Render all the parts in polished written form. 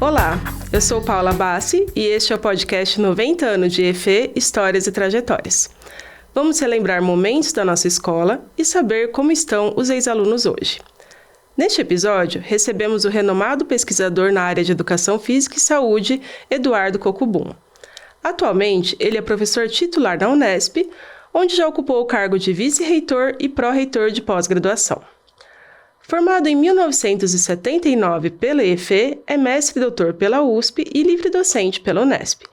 Olá, eu sou Paula Bassi e este é o podcast 90 anos de EFE, Histórias e Trajetórias. Vamos relembrar momentos da nossa escola e saber como estão os ex-alunos hoje. Neste episódio, recebemos o renomado pesquisador na área de Educação Física e Saúde, Eduardo Cocubum. Atualmente, ele é professor titular da Unesp, onde já ocupou o cargo de vice-reitor e pró-reitor de pós-graduação. Formado em 1979 pela EFE, é mestre e doutor pela USP e livre-docente pela Unesp.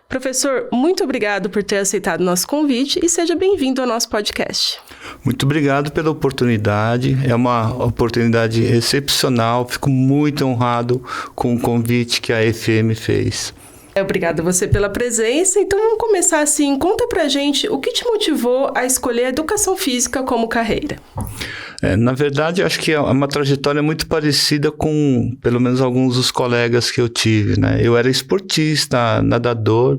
Professor, muito obrigado por ter aceitado nosso convite e seja bem-vindo ao nosso podcast. Muito obrigado pela oportunidade, é uma oportunidade excepcional, fico muito honrado com o convite que a EFE me fez. Obrigada a você pela presença, então vamos começar assim, conta pra gente o que te motivou a escolher a Educação Física como carreira. Na verdade, acho que é uma trajetória muito parecida com, pelo menos, alguns dos colegas que eu tive, né? Eu era esportista, nadador,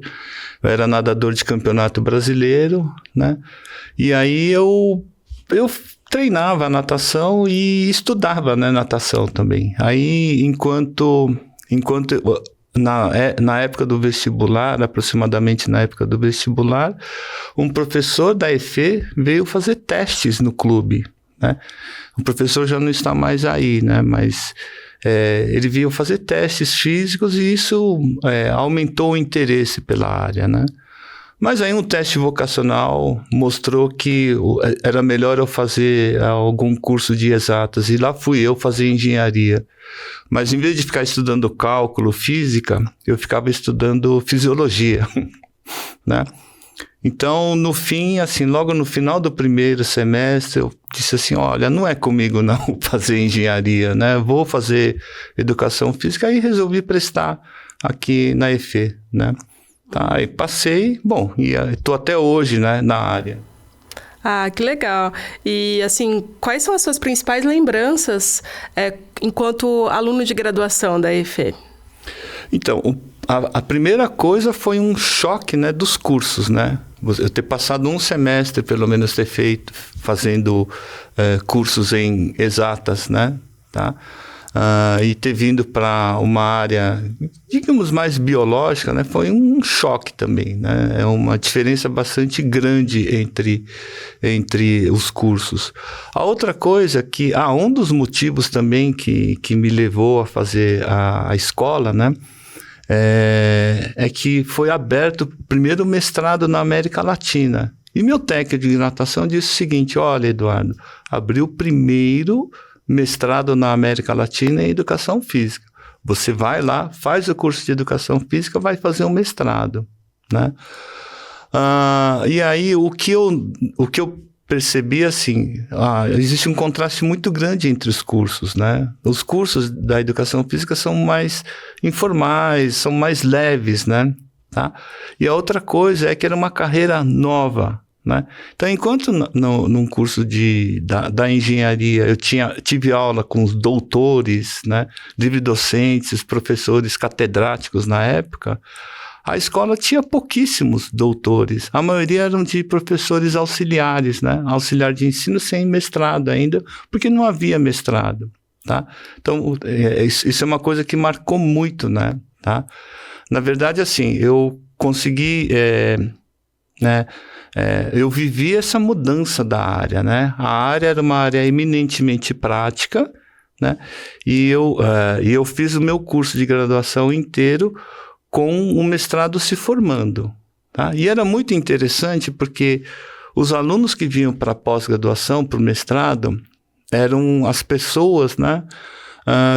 eu era nadador de campeonato brasileiro, né? E aí eu treinava natação e estudava, né, natação também. Aí, na época do vestibular, aproximadamente na época do vestibular, um professor da EFE veio fazer testes no clube, né? O professor já não está mais aí, né? Mas ele veio fazer testes físicos e isso aumentou o interesse pela área, né? Mas aí um teste vocacional mostrou que era melhor eu fazer algum curso de exatas e lá fui eu fazer engenharia. Mas em vez de ficar estudando cálculo, física, eu ficava estudando fisiologia, né? Então, no fim, assim, logo no final do primeiro semestre, eu disse assim, olha, não é comigo não fazer engenharia, né? Vou fazer educação física e resolvi prestar aqui na EFE, né? Tá, aí passei, bom, e estou até hoje, né, na área. Ah, que legal. E, assim, quais são as suas principais lembranças enquanto aluno de graduação da EFE? Então, a primeira coisa foi um choque, né, dos cursos, né? Eu ter passado um semestre, pelo menos, fazendo cursos em exatas, né? Tá? E ter vindo para uma área, digamos, mais biológica, né? Foi um choque também, né? É uma diferença bastante grande entre os cursos. A outra coisa que... um dos motivos também que me levou a fazer a escola, né? É que foi aberto o primeiro mestrado na América Latina. E meu técnico de natação disse o seguinte, olha, Eduardo, abriu o primeiro mestrado na América Latina em Educação Física. Você vai lá, faz o curso de Educação Física, vai fazer um mestrado, né? E aí, o que eu percebi, assim, existe um contraste muito grande entre os cursos, né? Os cursos da Educação Física são mais informais, são mais leves, né? Tá? E a outra coisa é que era uma carreira nova, né? Então, enquanto num curso da engenharia eu tive aula com os doutores, né, livre-docentes, professores catedráticos na época, a escola tinha pouquíssimos doutores, a maioria eram de professores auxiliares, né, auxiliar de ensino sem mestrado ainda, porque não havia mestrado, tá? Então, isso é uma coisa que marcou muito, né, tá? Na verdade, assim, eu consegui, eu vivi essa mudança da área, né? A área era uma área eminentemente prática, né? E eu fiz o meu curso de graduação inteiro com o mestrado se formando, tá? E era muito interessante porque os alunos que vinham para a pós-graduação, para o mestrado, eram as pessoas, né?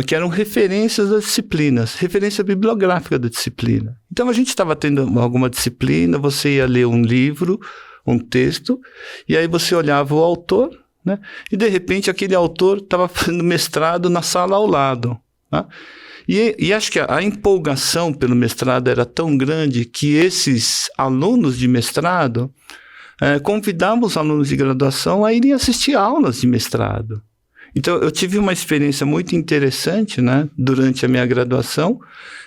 Que eram referências das disciplinas, referência bibliográfica da disciplina. Então, a gente estava tendo alguma disciplina, você ia ler um livro, um texto, e aí você olhava o autor, né? E, de repente, aquele autor estava fazendo mestrado na sala ao lado, tá? E acho que a empolgação pelo mestrado era tão grande que esses alunos de mestrado convidavam os alunos de graduação a irem assistir aulas de mestrado. Então, eu tive uma experiência muito interessante, né, durante a minha graduação.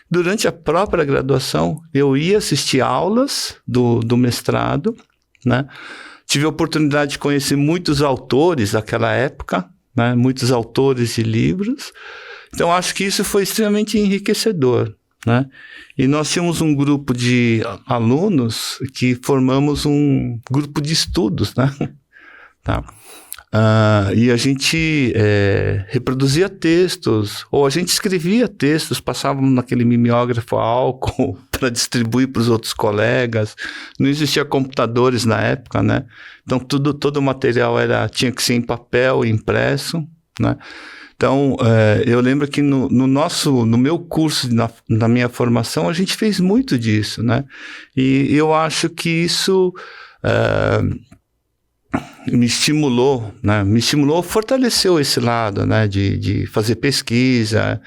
Durante a própria graduação, eu ia assistir aulas do mestrado, né? Tive a oportunidade de conhecer muitos autores daquela época, né, muitos autores de livros. Então, acho que isso foi extremamente enriquecedor, né? E nós tínhamos um grupo de alunos que formamos um grupo de estudos, né? Tá? E a gente reproduzia textos, ou a gente escrevia textos, passávamos naquele mimeógrafo a álcool para distribuir para os outros colegas. Não existia computadores na época, né? Então todo o material tinha que ser em papel, impresso, né? Então, eu lembro que no meu curso, na minha formação, a gente fez muito disso, né? E eu acho que isso me estimulou, né? Fortaleceu esse lado, né? De fazer pesquisa,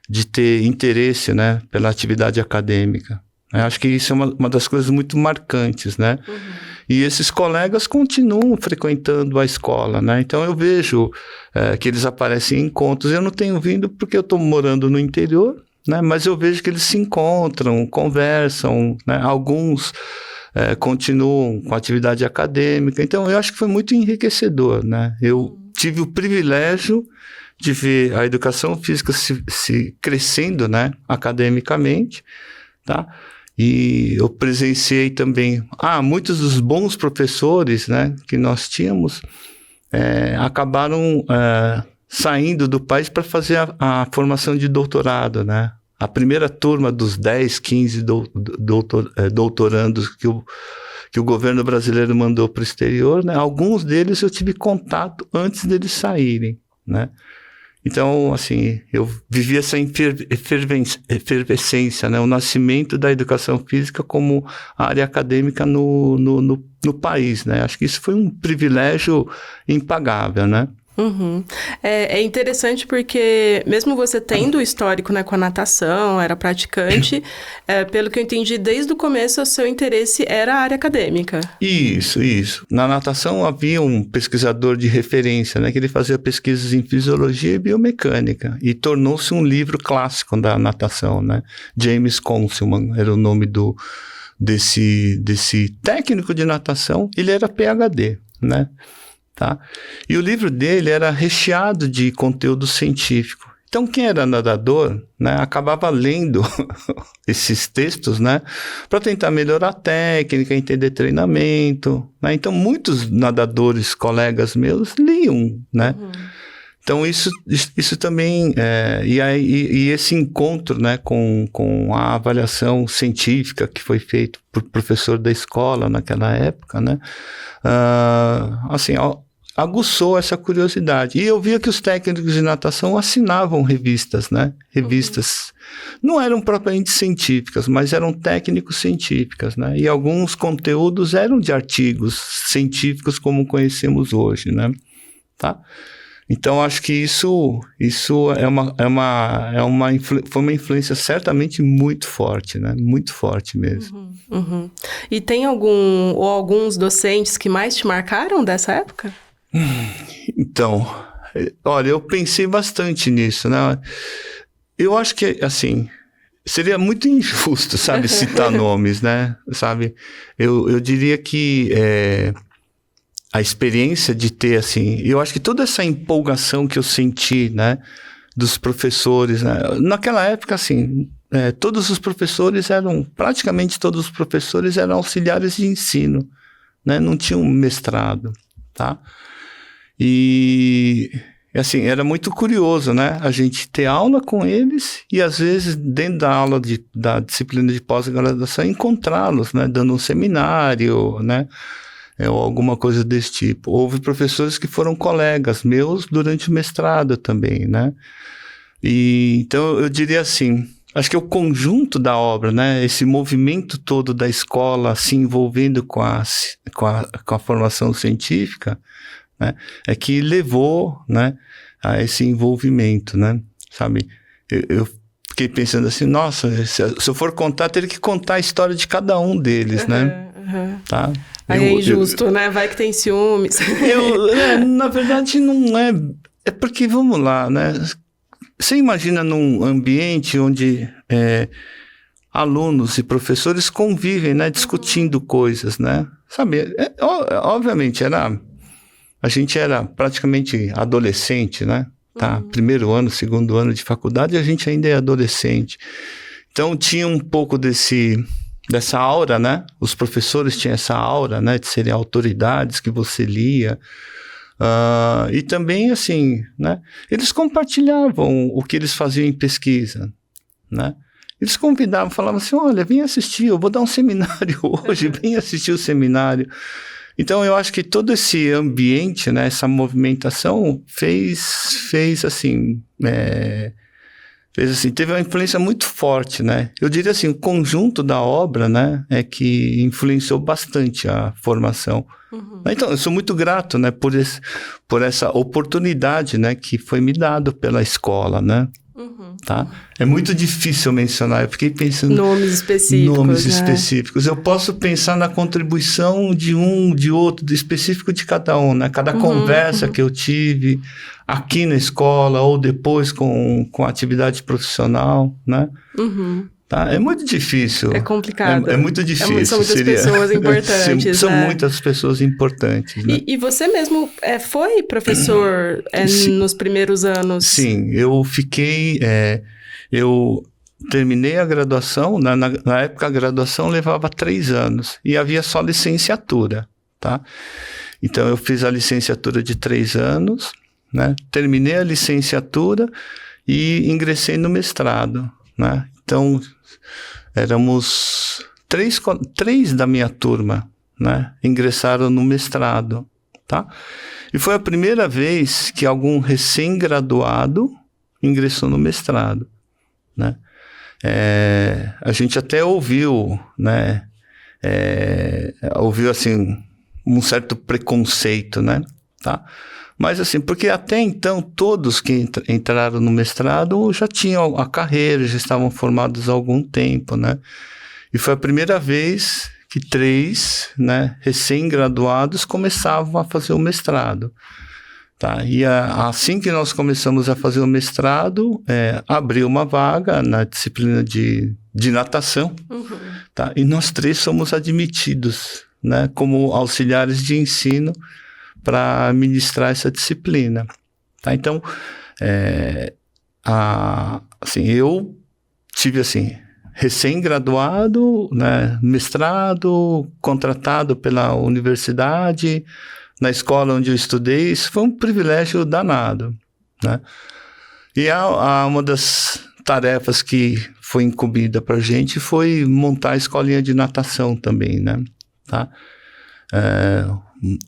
de ter interesse, né? Pela atividade acadêmica. Eu acho que isso é uma das coisas muito marcantes, né? Uhum. E esses colegas continuam frequentando a escola, né? Então eu vejo que eles aparecem em encontros. Eu não tenho vindo porque eu estou morando no interior, né? Mas eu vejo que eles se encontram, conversam, né? Alguns continuam com a atividade acadêmica. Então eu acho que foi muito enriquecedor, né? Eu tive o privilégio de ver a educação física se crescendo, né? Academicamente, tá? E eu presenciei também, muitos dos bons professores, né, que nós tínhamos, acabaram saindo do país para fazer a formação de doutorado, né? A primeira turma dos 10, 15 doutorandos que o governo brasileiro mandou para o exterior, né? Alguns deles eu tive contato antes deles saírem, né? Então, assim, eu vivi essa efervescência, né? O nascimento da educação física como área acadêmica no país, né? Acho que isso foi um privilégio impagável, né? Uhum. É interessante porque, mesmo você tendo o histórico, né, com a natação, era praticante, pelo que eu entendi, desde o começo o seu interesse era a área acadêmica. Isso. Na natação havia um pesquisador de referência, né, que ele fazia pesquisas em fisiologia e biomecânica, e tornou-se um livro clássico da natação, né? James Conselman era o nome desse técnico de natação. Ele era PhD, né? Tá? E o livro dele era recheado de conteúdo científico. Então, quem era nadador, né, acabava lendo esses textos, né, para tentar melhorar a técnica, entender treinamento, né? Então, muitos nadadores, colegas meus, liam, né? Uhum. Então, isso também... E esse encontro, né, com a avaliação científica que foi feito por professor da escola naquela época, né? Assim, aguçou essa curiosidade. E eu via que os técnicos de natação assinavam revistas, né? Revistas. Não eram propriamente científicas, mas eram técnicos científicas, né? E alguns conteúdos eram de artigos científicos como conhecemos hoje, né? Tá? Então, acho que isso foi uma influência certamente muito forte, né? Muito forte mesmo. Uhum. E tem alguns docentes que mais te marcaram dessa época? Então, olha, eu pensei bastante nisso, né? Eu acho que, assim, seria muito injusto, sabe, citar nomes, né? Sabe? Eu diria que a experiência de ter, assim, eu acho que toda essa empolgação que eu senti, né, dos professores, né? Naquela época, assim, praticamente todos os professores eram auxiliares de ensino, né? Não tinham mestrado, tá? E, assim, era muito curioso, né? A gente ter aula com eles e, às vezes, dentro da aula da disciplina de pós-graduação, encontrá-los, né? Dando um seminário, né? Ou alguma coisa desse tipo. Houve professores que foram colegas meus durante o mestrado também, né? E, então, eu diria assim, acho que o conjunto da obra, né? Esse movimento todo da escola se envolvendo com a formação científica, né, é que levou, né, a esse envolvimento, né, sabe? Eu fiquei pensando assim, nossa, se eu for contar, teria que contar a história de cada um deles, né? Tá? Aí é injusto, né? Vai que tem ciúmes. Na verdade, não é... É porque, vamos lá, né? Você imagina num ambiente onde alunos e professores convivem, né, discutindo coisas, né? Sabe? Obviamente, a gente era praticamente adolescente, né? tá? Primeiro ano, segundo ano de faculdade, a gente ainda é adolescente. Então, tinha um pouco dessa aura, né? Os professores tinham essa aura, né? De serem autoridades que você lia. E também, assim, né? Eles compartilhavam o que eles faziam em pesquisa, né? Eles convidavam, falavam assim, olha, vem assistir, eu vou dar um seminário hoje, vem assistir o seminário. Então, eu acho que todo esse ambiente, né, essa movimentação fez assim, teve uma influência muito forte, né? Eu diria assim, o conjunto da obra, né, é que influenciou bastante a formação. Então, eu sou muito grato, né, por essa oportunidade, né, que foi me dado pela escola, né? Tá? É muito difícil mencionar, eu fiquei pensando... Nomes específicos. Eu posso pensar na contribuição de um, de outro, do específico de cada um, né? Cada conversa que eu tive aqui na escola ou depois com a atividade profissional, né? Tá? É muito difícil. É complicado. É muito difícil. São muitas pessoas importantes. São muitas pessoas importantes. Né? E você mesmo foi professor nos primeiros anos? Sim, eu fiquei... eu terminei a graduação, na época a graduação levava 3 anos e havia só licenciatura, tá? Então eu fiz a licenciatura de 3 anos, né? Terminei a licenciatura e ingressei no mestrado, né? Então éramos 3 da minha turma, né? Ingressaram no mestrado, tá? E foi a primeira vez que algum recém-graduado ingressou no mestrado, né? A gente até ouviu, né? Ouviu assim um certo preconceito, né? Tá? Mas assim, porque até então todos que entraram no mestrado já tinham a carreira, já estavam formados há algum tempo, né? E foi a primeira vez que 3, né, recém-graduados começavam a fazer o mestrado. Tá? E assim que nós começamos a fazer o mestrado, abriu uma vaga na disciplina de natação, tá? E nós 3 somos admitidos, né, como auxiliares de ensino para ministrar essa disciplina. Tá? Então, assim, eu tive assim, recém-graduado, né, mestrado, contratado pela universidade, na escola onde eu estudei, isso foi um privilégio danado, né? E uma das tarefas que foi incumbida para a gente foi montar a escolinha de natação também, né? Tá?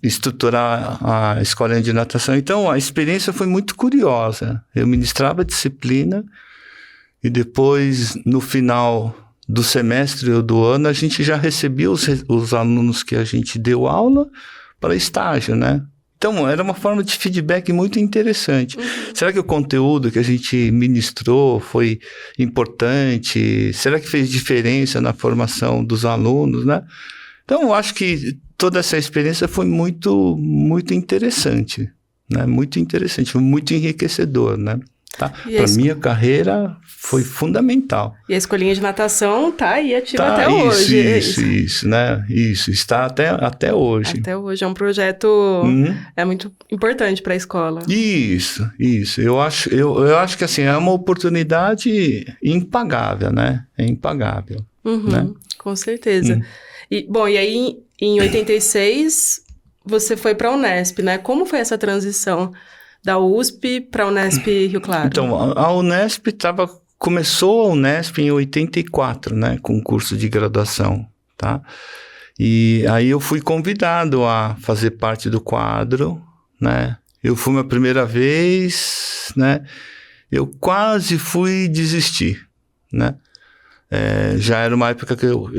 Estruturar a escolinha de natação. Então, a experiência foi muito curiosa. Eu ministrava a disciplina e depois, no final do semestre ou do ano, a gente já recebia os alunos que a gente deu aula para estágio, né? Então, era uma forma de feedback muito interessante. Será que o conteúdo que a gente ministrou foi importante? Será que fez diferença na formação dos alunos, né? Então, eu acho que toda essa experiência foi muito, muito interessante, né? Muito interessante, foi muito enriquecedor, né? Tá? Para minha carreira foi fundamental. E a escolinha de natação tá aí ativa até hoje. Isso, né? Isso, está até hoje. Até hoje, é um projeto muito importante para a escola. Isso. Eu acho que assim, é uma oportunidade impagável, né? É impagável. Né? Com certeza. E aí, em 86, você foi para a Unesp, né? Como foi essa transição da USP para a Unesp Rio Claro? Então, a Unesp começou a Unesp em 84, né, com o curso de graduação, tá? E aí eu fui convidado a fazer parte do quadro, né? Eu fui uma primeira vez, né? Eu quase fui desistir, né? Já era uma época que eu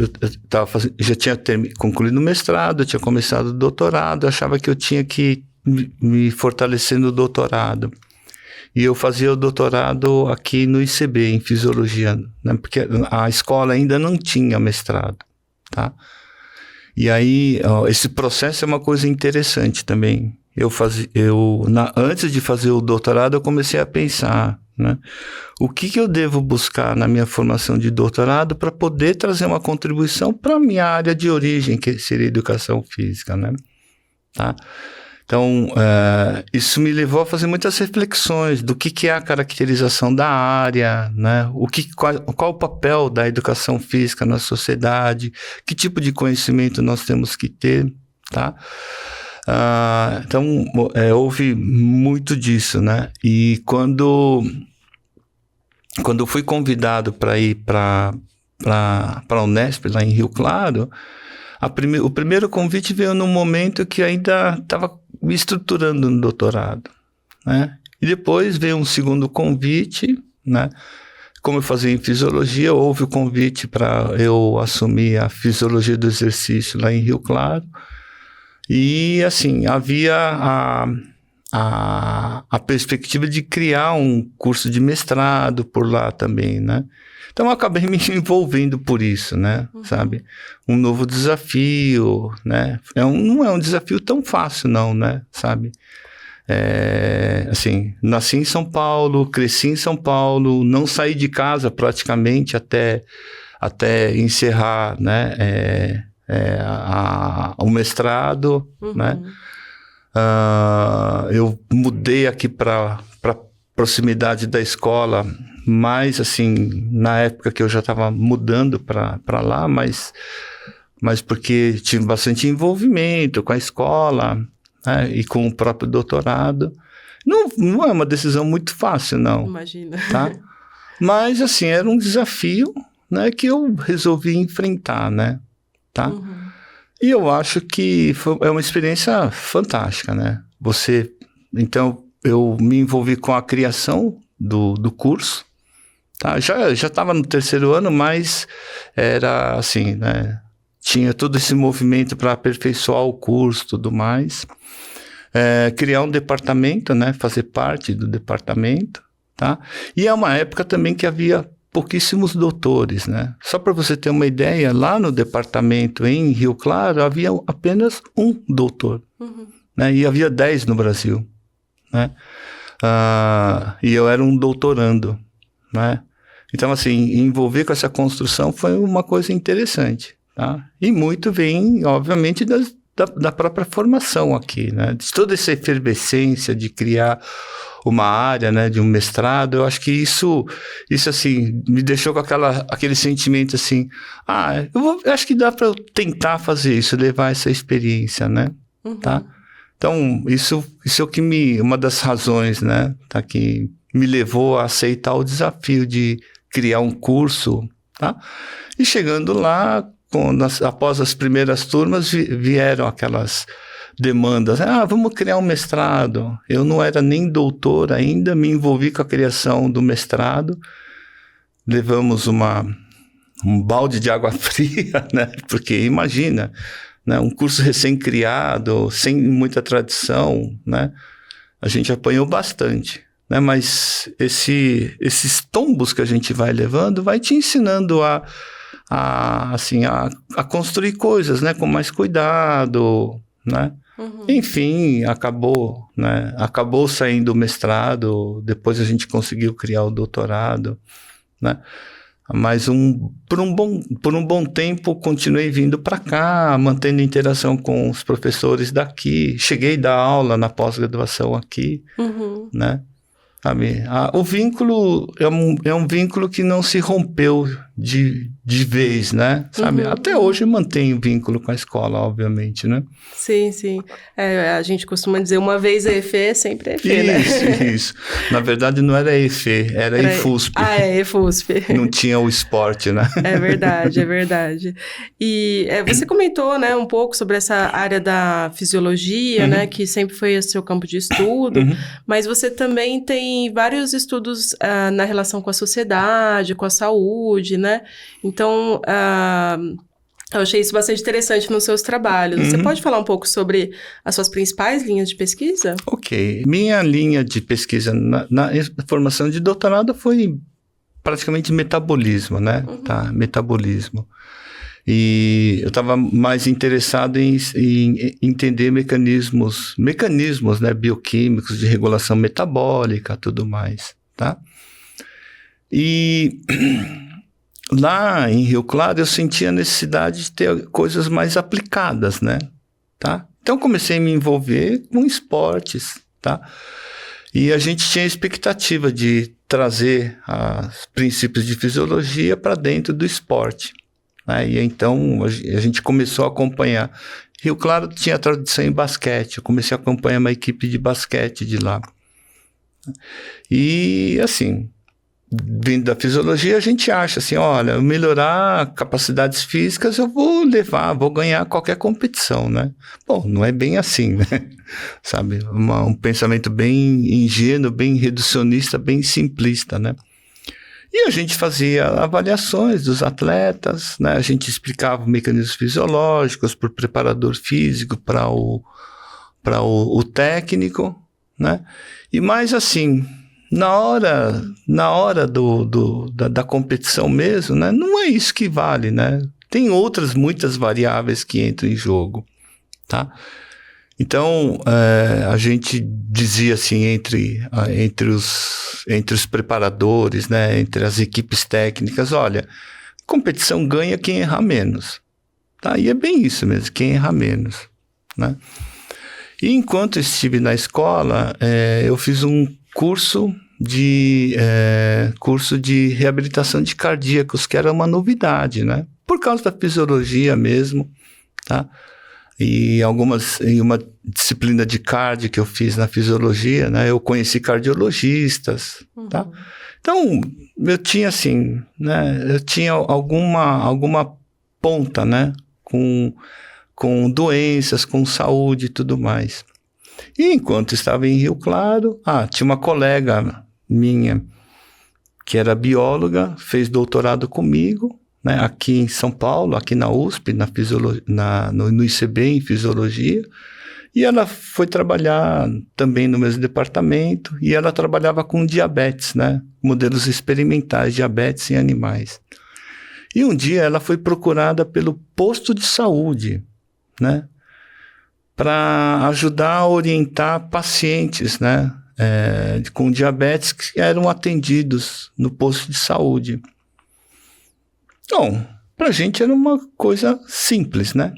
tava fazendo, já tinha concluído o mestrado, eu tinha começado o doutorado, eu achava que eu tinha que me fortalecer no doutorado. E eu fazia o doutorado aqui no ICB, em Fisiologia, né? Porque a escola ainda não tinha mestrado, tá? E aí, esse processo é uma coisa interessante também. Antes de fazer o doutorado, eu comecei a pensar, né? O que eu devo buscar na minha formação de doutorado para poder trazer uma contribuição para a minha área de origem, que seria educação física, né? Tá? Então, isso me levou a fazer muitas reflexões do que é a caracterização da área, né? Qual o papel da educação física na sociedade, que tipo de conhecimento nós temos que ter, tá? Então, houve muito disso, né? E quando eu fui convidado para ir para a Unesp, lá em Rio Claro, o primeiro convite veio num momento que ainda estava me estruturando no doutorado, né? E depois veio um segundo convite, né? Como eu fazia em fisiologia, houve o convite para eu assumir a fisiologia do exercício lá em Rio Claro. E, assim, havia a perspectiva de criar um curso de mestrado por lá também, né? Então, eu acabei me envolvendo por isso, né? Sabe? Um novo desafio, né? Não é um desafio tão fácil, não, né? Sabe? Assim, nasci em São Paulo, cresci em São Paulo, não saí de casa praticamente até encerrar, né? O mestrado, né? Eu mudei aqui para proximidade da escola, mas assim, na época que eu já estava mudando para lá, mas porque tive bastante envolvimento com a escola, né, e com o próprio doutorado. Não é uma decisão muito fácil, não. Imagina. Tá? Mas assim, era um desafio, né, que eu resolvi enfrentar, né? Tá? E eu acho que é uma experiência fantástica, né? Então, eu me envolvi com a criação do curso, tá? Já estava no terceiro ano, mas era assim, né? Tinha todo esse movimento para aperfeiçoar o curso e tudo mais. Criar um departamento, né? Fazer parte do departamento, tá? E é uma época também que havia pouquíssimos doutores, né? Só para você ter uma ideia, lá no departamento em Rio Claro havia apenas um doutor, né? E havia 10 no Brasil, né? E eu era um doutorando, né? Então, assim, envolver com essa construção foi uma coisa interessante, tá? E muito vem, obviamente, da própria formação aqui, né? De toda essa efervescência de criar uma área, né, de um mestrado. Eu acho que isso assim, me deixou com aquele sentimento assim, eu acho que dá para eu tentar fazer isso, levar essa experiência, né, tá? Então, isso é o que uma das razões, né, tá, que me levou a aceitar o desafio de criar um curso, tá? E chegando lá, após as primeiras turmas, vieram aquelas demandas, vamos criar um mestrado. Eu não era nem doutor ainda, me envolvi com a criação do mestrado, levamos um balde de água fria, né? Porque imagina, né? Um curso recém-criado, sem muita tradição, né? A gente apanhou bastante, né? Mas esses tombos que a gente vai levando, vai te ensinando a construir coisas, né? Com mais cuidado, né? Enfim, acabou saindo o mestrado, depois a gente conseguiu criar o doutorado, né? Mas por um bom tempo continuei vindo para cá, mantendo interação com os professores daqui, cheguei a dar aula na pós-graduação aqui, né? Sabe? O vínculo é um vínculo que não se rompeu de vez, né? Sabe? Até hoje eu mantenho vínculo com a escola, obviamente, né? Sim, sim. A gente costuma dizer, uma vez a EFE, sempre a EFE, né? Isso. Na verdade, não era EFE, era EFUSP. EFUSP. Não tinha o esporte, né? É verdade, é verdade. E você comentou, né, um pouco sobre essa área da fisiologia, né, que sempre foi o seu campo de estudo, mas você também tem vários estudos na relação com a sociedade, com a saúde, né? Então, eu achei isso bastante interessante nos seus trabalhos. Você pode falar um pouco sobre as suas principais linhas de pesquisa? Ok. Minha linha de pesquisa na formação de doutorado foi praticamente metabolismo, né? Tá? Metabolismo. E eu estava mais interessado em entender mecanismos, né, bioquímicos de regulação metabólica, tudo mais, tá? E lá em Rio Claro eu sentia a necessidade de ter coisas mais aplicadas, né? Tá? Então, comecei a me envolver com esportes, tá? E a gente tinha a expectativa de trazer os princípios de fisiologia para dentro do esporte, né? E então, a gente começou a acompanhar. Rio Claro tinha tradição em basquete, eu comecei a acompanhar uma equipe de basquete de lá. E, assim, vindo da fisiologia, a gente acha assim, olha, melhorar capacidades físicas, eu vou ganhar qualquer competição, né? Bom, não é bem assim, né? Sabe? Um pensamento bem ingênuo, bem reducionista, bem simplista, né? E a gente fazia avaliações dos atletas, né? A gente explicava mecanismos fisiológicos para o preparador físico, para o técnico, né? E mais assim, na hora da competição mesmo, né? Não é isso que vale, né? Tem muitas variáveis que entram em jogo, tá? Então, a gente dizia assim, entre os preparadores, né? Entre as equipes técnicas, olha, competição ganha quem errar menos, tá? E é bem isso mesmo, quem errar menos, né? E enquanto estive na escola, eu fiz um curso de reabilitação de cardíacos, que era uma novidade, né? Por causa da fisiologia mesmo, tá? E em uma disciplina de cardio que eu fiz na fisiologia, né? Eu conheci cardiologistas, tá? Então, eu tinha assim, né? Eu tinha alguma ponta, né? Com doenças, com saúde e tudo mais. E enquanto estava em Rio Claro, tinha uma colega minha que era bióloga, fez doutorado comigo, né, aqui em São Paulo, aqui na USP, no ICB, em fisiologia, e ela foi trabalhar também no mesmo departamento, e ela trabalhava com diabetes, né, modelos experimentais, diabetes em animais. E um dia ela foi procurada pelo posto de saúde, né, para ajudar a orientar pacientes, né, com diabetes que eram atendidos no posto de saúde. Então, para a gente era uma coisa simples, né?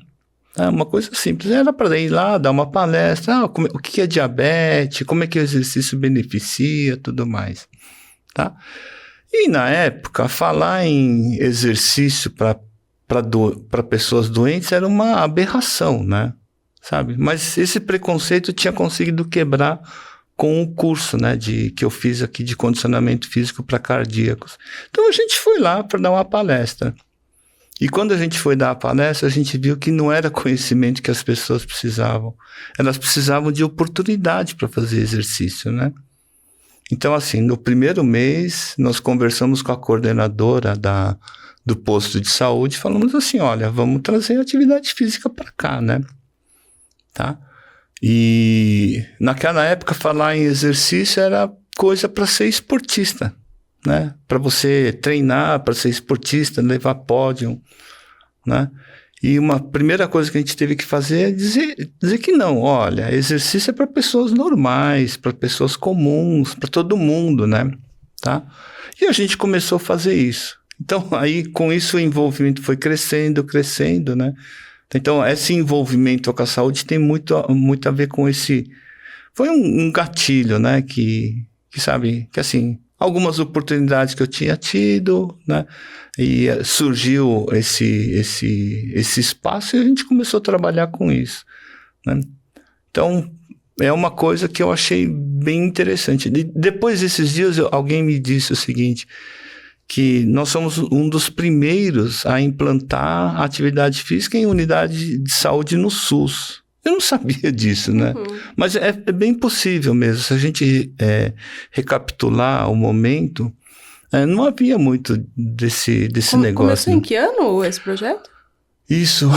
Uma coisa simples. Era para ir lá, dar uma palestra, o que é diabetes, como é que o exercício beneficia, tudo mais, tá? E na época, falar em exercício para pessoas doentes era uma aberração, né? Sabe? Mas esse preconceito eu tinha conseguido quebrar com o curso, né, que eu fiz aqui de condicionamento físico para cardíacos. Então a gente foi lá para dar uma palestra. E quando a gente foi dar a palestra, a gente viu que não era conhecimento que as pessoas precisavam. Elas precisavam de oportunidade para fazer exercício, né? Então, assim, no primeiro mês, nós conversamos com a coordenadora do posto de saúde e falamos assim, olha, vamos trazer atividade física para cá, né? Tá? E naquela época falar em exercício era coisa para ser esportista, né? Para você treinar, para ser esportista, levar pódio, né? E uma primeira coisa que a gente teve que fazer é dizer que não, olha, exercício é para pessoas normais, para pessoas comuns, para todo mundo, né? Tá? E a gente começou a fazer isso. Então, aí com isso o envolvimento foi crescendo, né? Então, esse envolvimento com a saúde tem muito a ver com esse... Foi um gatilho, né? Que sabe, que assim, algumas oportunidades que eu tinha tido, né? E surgiu esse espaço e a gente começou a trabalhar com isso, né? Então, é uma coisa que eu achei bem interessante. Depois desses dias, alguém me disse o seguinte... que nós somos um dos primeiros a implantar atividade física em unidade de saúde no SUS. Eu não sabia disso, né? Mas é bem possível mesmo. Se a gente recapitular o momento, não havia muito desse negócio. Começou em que ano esse projeto? Isso,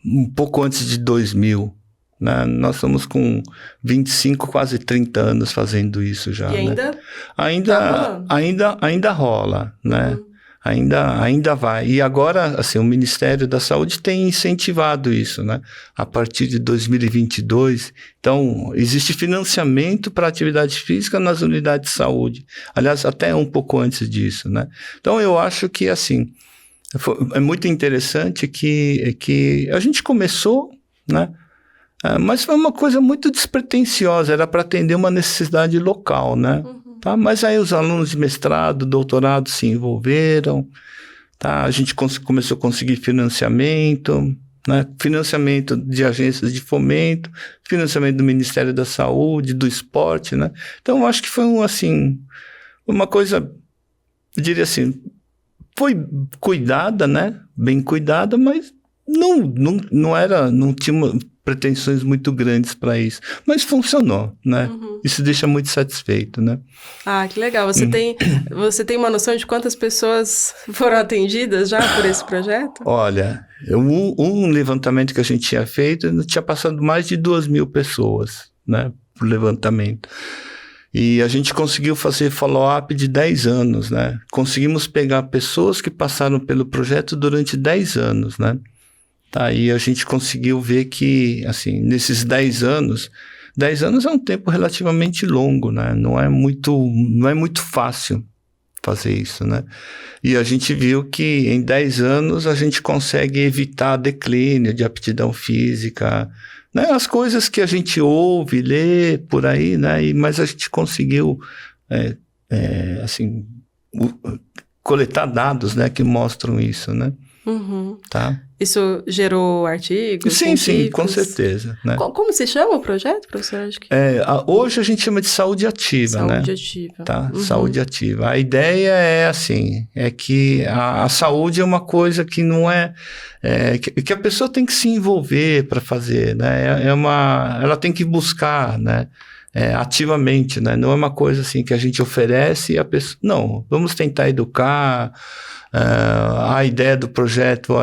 um pouco antes de 2000. Né? Nós estamos com 25, quase 30 anos fazendo isso já. E ainda rola, né? Ainda vai. E agora, assim, o Ministério da Saúde tem incentivado isso, né? A partir de 2022. Então, existe financiamento para atividade física nas unidades de saúde. Aliás, até um pouco antes disso, né? Então, eu acho que, assim, é muito interessante que a gente começou, né? Mas foi uma coisa muito despretensiosa, era para atender uma necessidade local, né? Tá? Mas aí os alunos de mestrado, doutorado se envolveram, tá? A gente começou a conseguir financiamento, né? Financiamento de agências de fomento, financiamento do Ministério da Saúde, do esporte, né? Então, eu acho que foi uma coisa, eu diria assim, foi cuidada, né? Bem cuidada, mas não tinha pretensões muito grandes para isso. Mas funcionou, né? Isso deixa muito satisfeito, né? Ah, que legal. Você tem uma noção de quantas pessoas foram atendidas já por esse projeto? Olha, um levantamento que a gente tinha feito, tinha passado mais de 2.000 pessoas, né? Por levantamento. E a gente conseguiu fazer follow-up de 10 anos, né? Conseguimos pegar pessoas que passaram pelo projeto durante 10 anos, né? Tá, e a gente conseguiu ver que, assim, nesses 10 anos é um tempo relativamente longo, né? Não é muito fácil fazer isso, né? E a gente viu que em 10 anos a gente consegue evitar declínio de aptidão física, né? As coisas que a gente ouve, lê por aí, né? Mas a gente conseguiu, assim, coletar dados, né? Que mostram isso, né? Tá? Isso gerou artigos? Sim, com certeza. Né? Como se chama o projeto, professor? Acho que... Hoje a gente chama de saúde ativa, né? Saúde ativa. Tá? Saúde ativa. A ideia é assim, é que a saúde é uma coisa que não que a pessoa tem que se envolver para fazer, né? Ela tem que buscar, né? Ativamente, né? Não é uma coisa assim que a gente oferece e a pessoa... Não, vamos tentar educar. A ideia do projeto,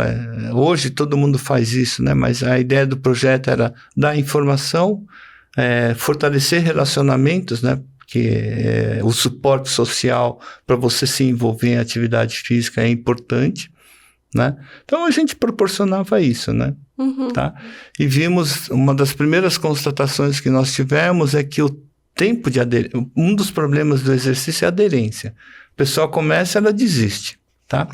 hoje todo mundo faz isso, né? Mas a ideia do projeto era dar informação, fortalecer relacionamentos, né? Porque o suporte social para você se envolver em atividade física é importante, né? Então a gente proporcionava isso, né? Tá? E vimos, uma das primeiras constatações que nós tivemos é que o tempo de aderência, um dos problemas do exercício é a aderência. A pessoa começa, ela desiste. Tá?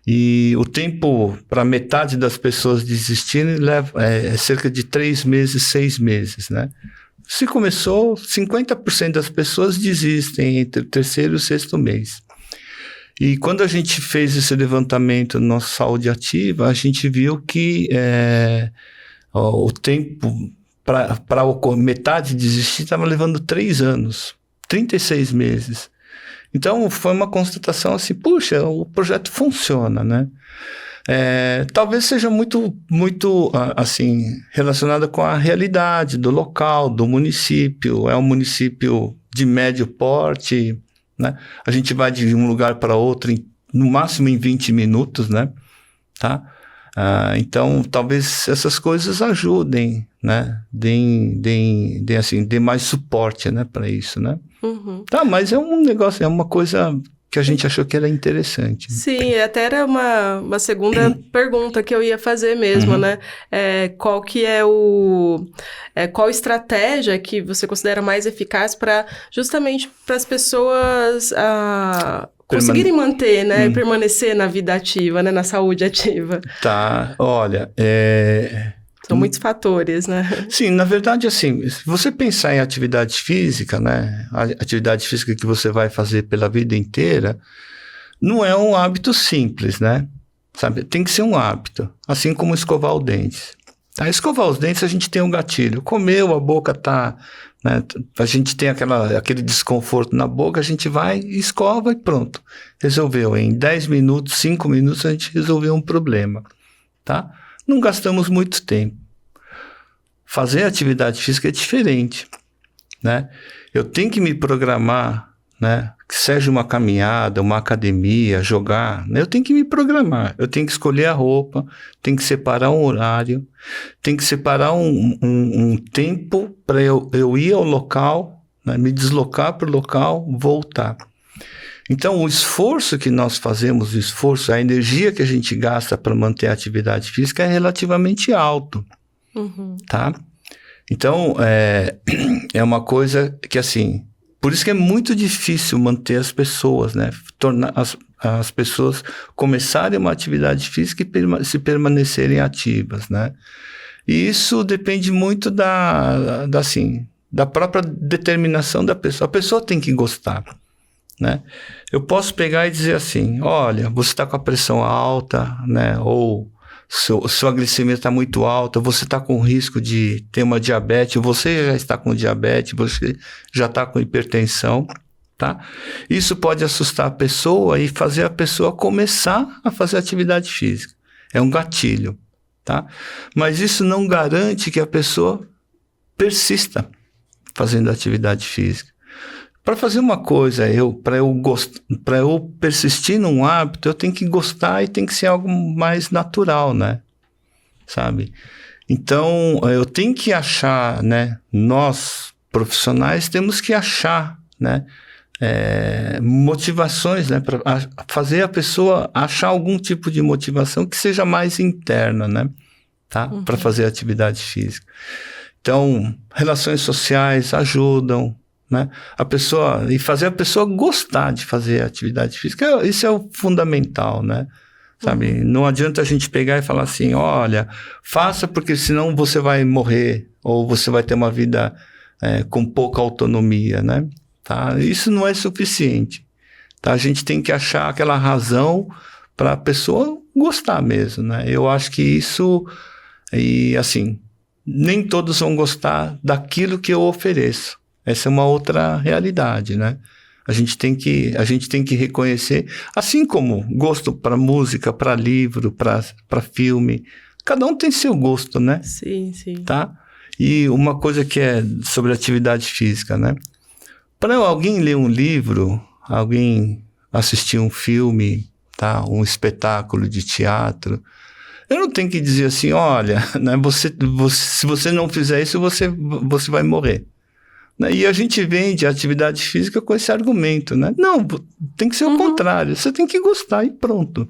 E o tempo para metade das pessoas desistirem é cerca de 3 meses, 6 meses, né? Se começou, 50% das pessoas desistem entre o 3º e o 6º mês. E quando a gente fez esse levantamento na nossa saúde ativa, a gente viu que o tempo para metade desistir estava levando 3 anos, 36 meses. Então, foi uma constatação assim, puxa, o projeto funciona, né? Talvez seja muito, assim, relacionada com a realidade do local, do município. É um município de médio porte, né? A gente vai de um lugar para outro no máximo em 20 minutos, né? Tá? Então, talvez essas coisas ajudem, né? Dê mais suporte, né? Para isso, né? Tá, mas é um negócio, é uma coisa que a gente achou que era interessante. Sim, até era uma segunda pergunta que eu ia fazer mesmo, né? Qual que é qual estratégia que você considera mais eficaz justamente para as pessoas conseguirem manter, né? Permanecer na vida ativa, né? Na saúde ativa. Tá, olha, São muitos fatores, né? Sim, na verdade, assim, se você pensar em atividade física, né? A atividade física que você vai fazer pela vida inteira, não é um hábito simples, né? Sabe? Tem que ser um hábito, assim como escovar os dentes. Tá? Escovar os dentes, a gente tem um gatilho. Comeu, a boca tá... Né? A gente tem aquele desconforto na boca, a gente vai, escova e pronto. Resolveu. Em 10 minutos, 5 minutos, a gente resolveu um problema, tá? Não gastamos muito tempo. Fazer atividade física é diferente, né? Eu tenho que me programar, né? Que seja uma caminhada, uma academia, jogar, né? Eu tenho que me programar. Eu tenho que escolher a roupa, tenho que separar um horário, tenho que separar um tempo para eu ir ao local, né? Me deslocar para o local, voltar. Então, o esforço que nós fazemos, a energia que a gente gasta para manter a atividade física é relativamente alto, tá? Então, é uma coisa que, assim, por isso que é muito difícil manter as pessoas, né? Tornar as pessoas começarem uma atividade física e se permanecerem ativas, né? E isso depende muito da própria determinação da pessoa. A pessoa tem que gostar, né? Eu posso pegar e dizer assim, olha, você está com a pressão alta, né? Ou sua glicemia está muito alta, você está com risco de ter uma diabetes, você já está com diabetes, você já está com hipertensão, tá? Isso pode assustar a pessoa e fazer a pessoa começar a fazer atividade física. É um gatilho, tá? Mas isso não garante que a pessoa persista fazendo atividade física. Para fazer uma coisa, para eu persistir num hábito, eu tenho que gostar e tem que ser algo mais natural, né? Sabe? Então, eu tenho que achar, né? Nós, profissionais, temos que achar, né? Motivações, né? Para fazer a pessoa achar algum tipo de motivação que seja mais interna, né? Tá? Para fazer atividade física. Então, relações sociais ajudam, né? E fazer a pessoa gostar de fazer atividade física, isso é o fundamental, né? Sabe? Não adianta a gente pegar e falar assim, olha, faça porque senão você vai morrer, ou você vai ter uma vida com pouca autonomia, né? Tá? Isso não é suficiente, tá? A gente tem que achar aquela razão para a pessoa gostar mesmo, né? Eu acho que isso, e assim, nem todos vão gostar daquilo que eu ofereço. Essa é uma outra realidade, né? A gente tem que reconhecer, assim como gosto para música, para livro, para filme, cada um tem seu gosto, né? Sim, sim. Tá? E uma coisa que é sobre atividade física, né? Para alguém ler um livro, alguém assistir um filme, tá? Um espetáculo de teatro, eu não tenho que dizer assim, olha, né? Se você não fizer isso, você vai morrer. E a gente vende a atividade física com esse argumento, né? Não, tem que ser o contrário. Você tem que gostar e pronto.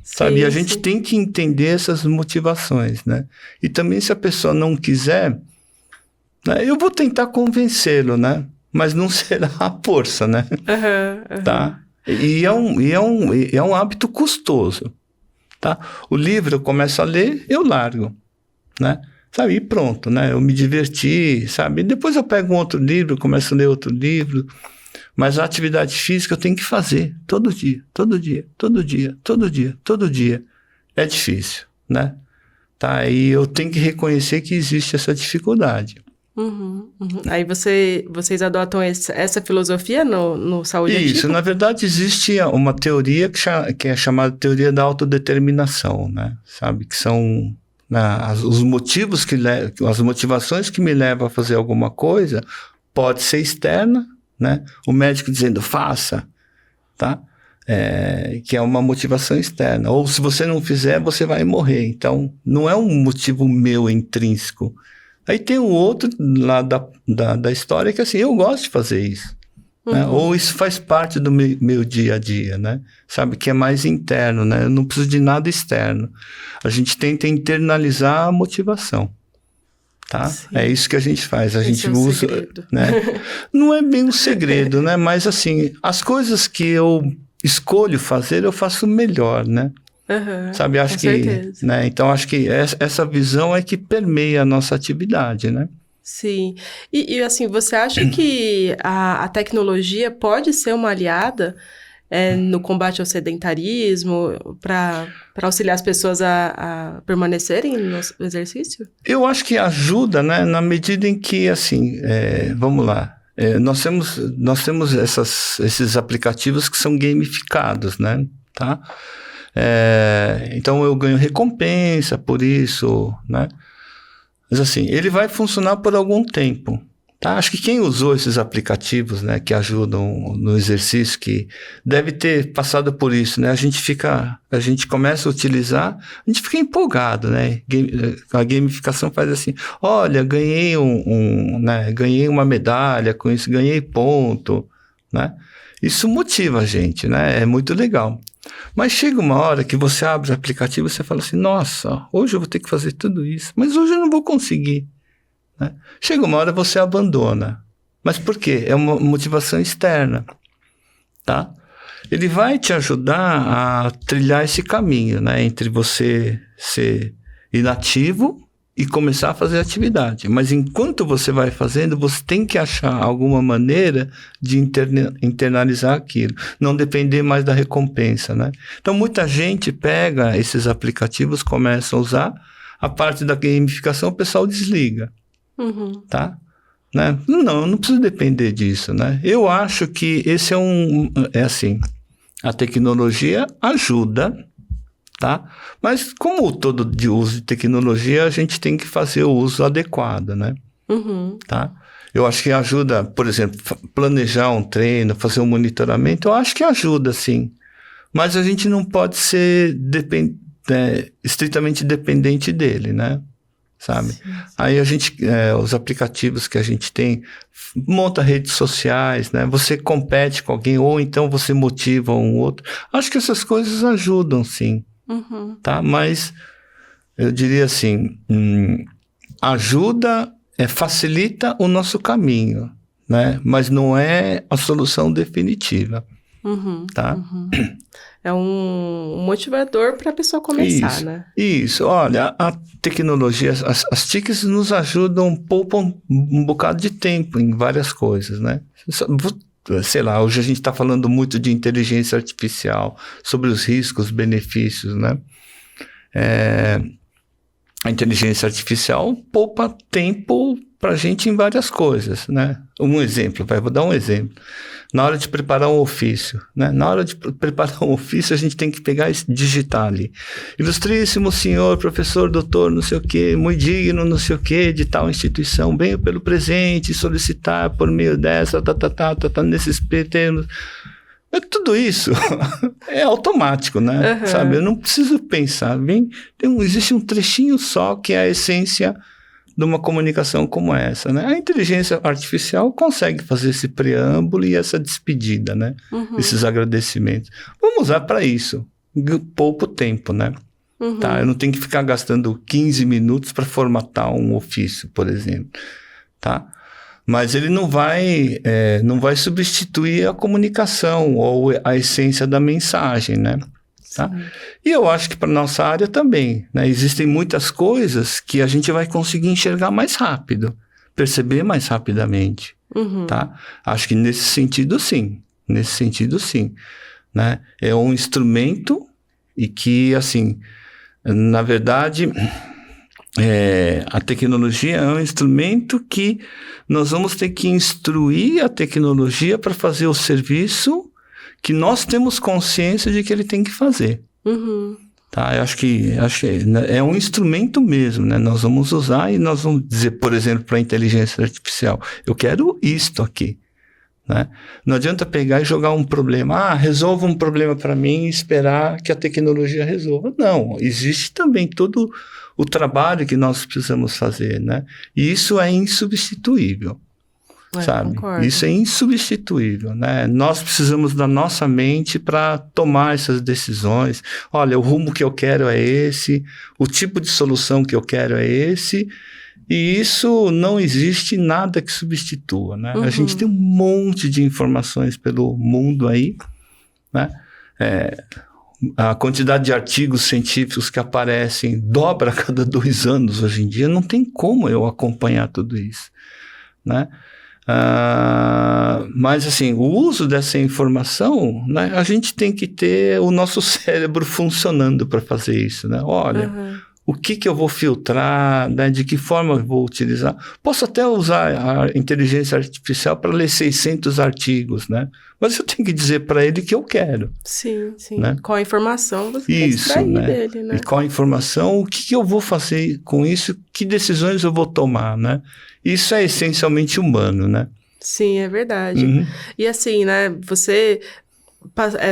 Sim, sabe? E a gente tem que entender essas motivações, né? E também se a pessoa não quiser, né, eu vou tentar convencê-lo, né? Mas não será a força, né? Tá? E é um hábito custoso, tá? O livro eu começo a ler, eu largo, né? Sabe, e pronto, né? Eu me diverti, sabe? E depois eu pego um outro livro, começo a ler outro livro. Mas a atividade física eu tenho que fazer todo dia, todo dia, todo dia, todo dia, todo dia. É difícil, né? Tá? E eu tenho que reconhecer que existe essa dificuldade. Aí vocês adotam essa filosofia no Saúde Ativa? Isso, na verdade existe uma teoria que é chamada teoria da autodeterminação, né? Sabe? Que são... os motivos as motivações que me levam a fazer alguma coisa pode ser externa, né? O médico dizendo faça, tá? Que é uma motivação externa. Ou se você não fizer, você vai morrer. Então, não é um motivo meu intrínseco. Aí tem um outro lá da história que assim, eu gosto de fazer isso. Né? Ou isso faz parte do meu dia a dia, né? Sabe, que é mais interno, né? Eu não preciso de nada externo. A gente tenta internalizar a motivação, tá? Sim. É isso que a gente faz. A gente usa, né? Não é bem um segredo, né? Mas assim, as coisas que eu escolho fazer, eu faço melhor, né? Sabe, acho que, né? Então acho que essa visão é que permeia a nossa atividade, né? Sim. E assim, você acha que a tecnologia pode ser uma aliada no combate ao sedentarismo para auxiliar as pessoas a permanecerem no exercício? Eu acho que ajuda, né? Na medida em que, assim, vamos lá, nós temos esses aplicativos que são gamificados, né? Tá? Então eu ganho recompensa por isso, né? Mas assim, ele vai funcionar por algum tempo, tá? Acho que quem usou esses aplicativos, né, que ajudam no exercício, que deve ter passado por isso, né? A gente começa a utilizar, a gente fica empolgado, né? A gamificação faz assim, olha, ganhei né, ganhei uma medalha com isso, ganhei ponto, né? Isso motiva a gente, né? É muito legal. Mas chega uma hora que você abre o aplicativo e você fala assim, nossa, hoje eu vou ter que fazer tudo isso, mas hoje eu não vou conseguir, né? Chega uma hora você abandona. Mas por quê? É uma motivação externa, tá? Ele vai te ajudar a trilhar esse caminho, né? Entre você ser inativo e começar a fazer a atividade. Mas enquanto você vai fazendo, você tem que achar alguma maneira de internalizar aquilo, não depender mais da recompensa, né? Então, muita gente pega esses aplicativos, começa a usar, a parte da gamificação o pessoal desliga, tá? Né? Não precisa depender disso, né? Eu acho que esse é assim, a tecnologia ajuda, tá? Mas como todo de uso de tecnologia, a gente tem que fazer o uso adequado, né? Tá? Eu acho que ajuda, por exemplo, planejar um treino, fazer um monitoramento, eu acho que ajuda, sim. Mas a gente não pode ser estritamente dependente dele, né? Sabe? Sim. Aí a gente, os aplicativos que a gente tem, monta redes sociais, né? Você compete com alguém, ou então você motiva um outro. Acho que essas coisas ajudam, sim. Tá? Mas eu diria assim, ajuda, facilita o nosso caminho, né? Mas não é a solução definitiva, tá? É um motivador para a pessoa começar, né? Isso, olha, a tecnologia, as TICs nos ajudam, poupam um bocado de tempo em várias coisas, né? Sei lá, hoje a gente está falando muito de inteligência artificial, sobre os riscos, benefícios, né? A inteligência artificial poupa tempo para a gente em várias coisas, né? Um exemplo, vou dar um exemplo. Na hora de preparar um ofício, né? Na hora de preparar um ofício, a gente tem que pegar e digitar ali. Ilustríssimo senhor, professor, doutor, não sei o quê, muito digno, não sei o quê, de tal instituição, venho pelo presente, solicitar por meio dessa, nesses termos. Tudo isso é automático, né? Sabe? Eu não preciso pensar. Existe um trechinho só que é a essência de uma comunicação como essa, né? A inteligência artificial consegue fazer esse preâmbulo e essa despedida, né? Esses agradecimentos. Vamos usar para isso. Pouco tempo, né? Tá? Eu não tenho que ficar gastando 15 minutos para formatar um ofício, por exemplo. Tá? Mas ele não vai substituir a comunicação ou a essência da mensagem, né? Tá? E eu acho que para nossa área também, né? Existem muitas coisas que a gente vai conseguir enxergar mais rápido, perceber mais rapidamente, tá? Acho que nesse sentido sim, né? É um instrumento e que, assim, na verdade, a tecnologia é um instrumento que nós vamos ter que instruir a tecnologia para fazer o serviço que nós temos consciência de que ele tem que fazer. Tá? Eu acho que é um instrumento mesmo, né? Nós vamos usar e nós vamos dizer, por exemplo, para a inteligência artificial, eu quero isto aqui, né? Não adianta pegar e jogar um problema, resolva um problema para mim e esperar que a tecnologia resolva. Não, existe também todo o trabalho que nós precisamos fazer, né? E isso é insubstituível. Sabe? Concordo. Isso é insubstituível, né? Nós precisamos da nossa mente para tomar essas decisões. Olha, o rumo que eu quero é esse, o tipo de solução que eu quero é esse, e isso não existe nada que substitua, né? A gente tem um monte de informações pelo mundo aí, né? A quantidade de artigos científicos que aparecem dobra a cada 2 anos hoje em dia, não tem como eu acompanhar tudo isso, né? Mas assim, o uso dessa informação, né, a gente tem que ter o nosso cérebro funcionando para fazer isso, né? Olha, o que eu vou filtrar, né, de que forma eu vou utilizar. Posso até usar a inteligência artificial para ler 600 artigos, né? Mas eu tenho que dizer para ele que eu quero. Sim. Né? Qual a informação você quer extrair dele, né? E qual a informação, o que eu vou fazer com isso, que decisões eu vou tomar, né? Isso é essencialmente humano, né? Sim, é verdade. E assim, né, você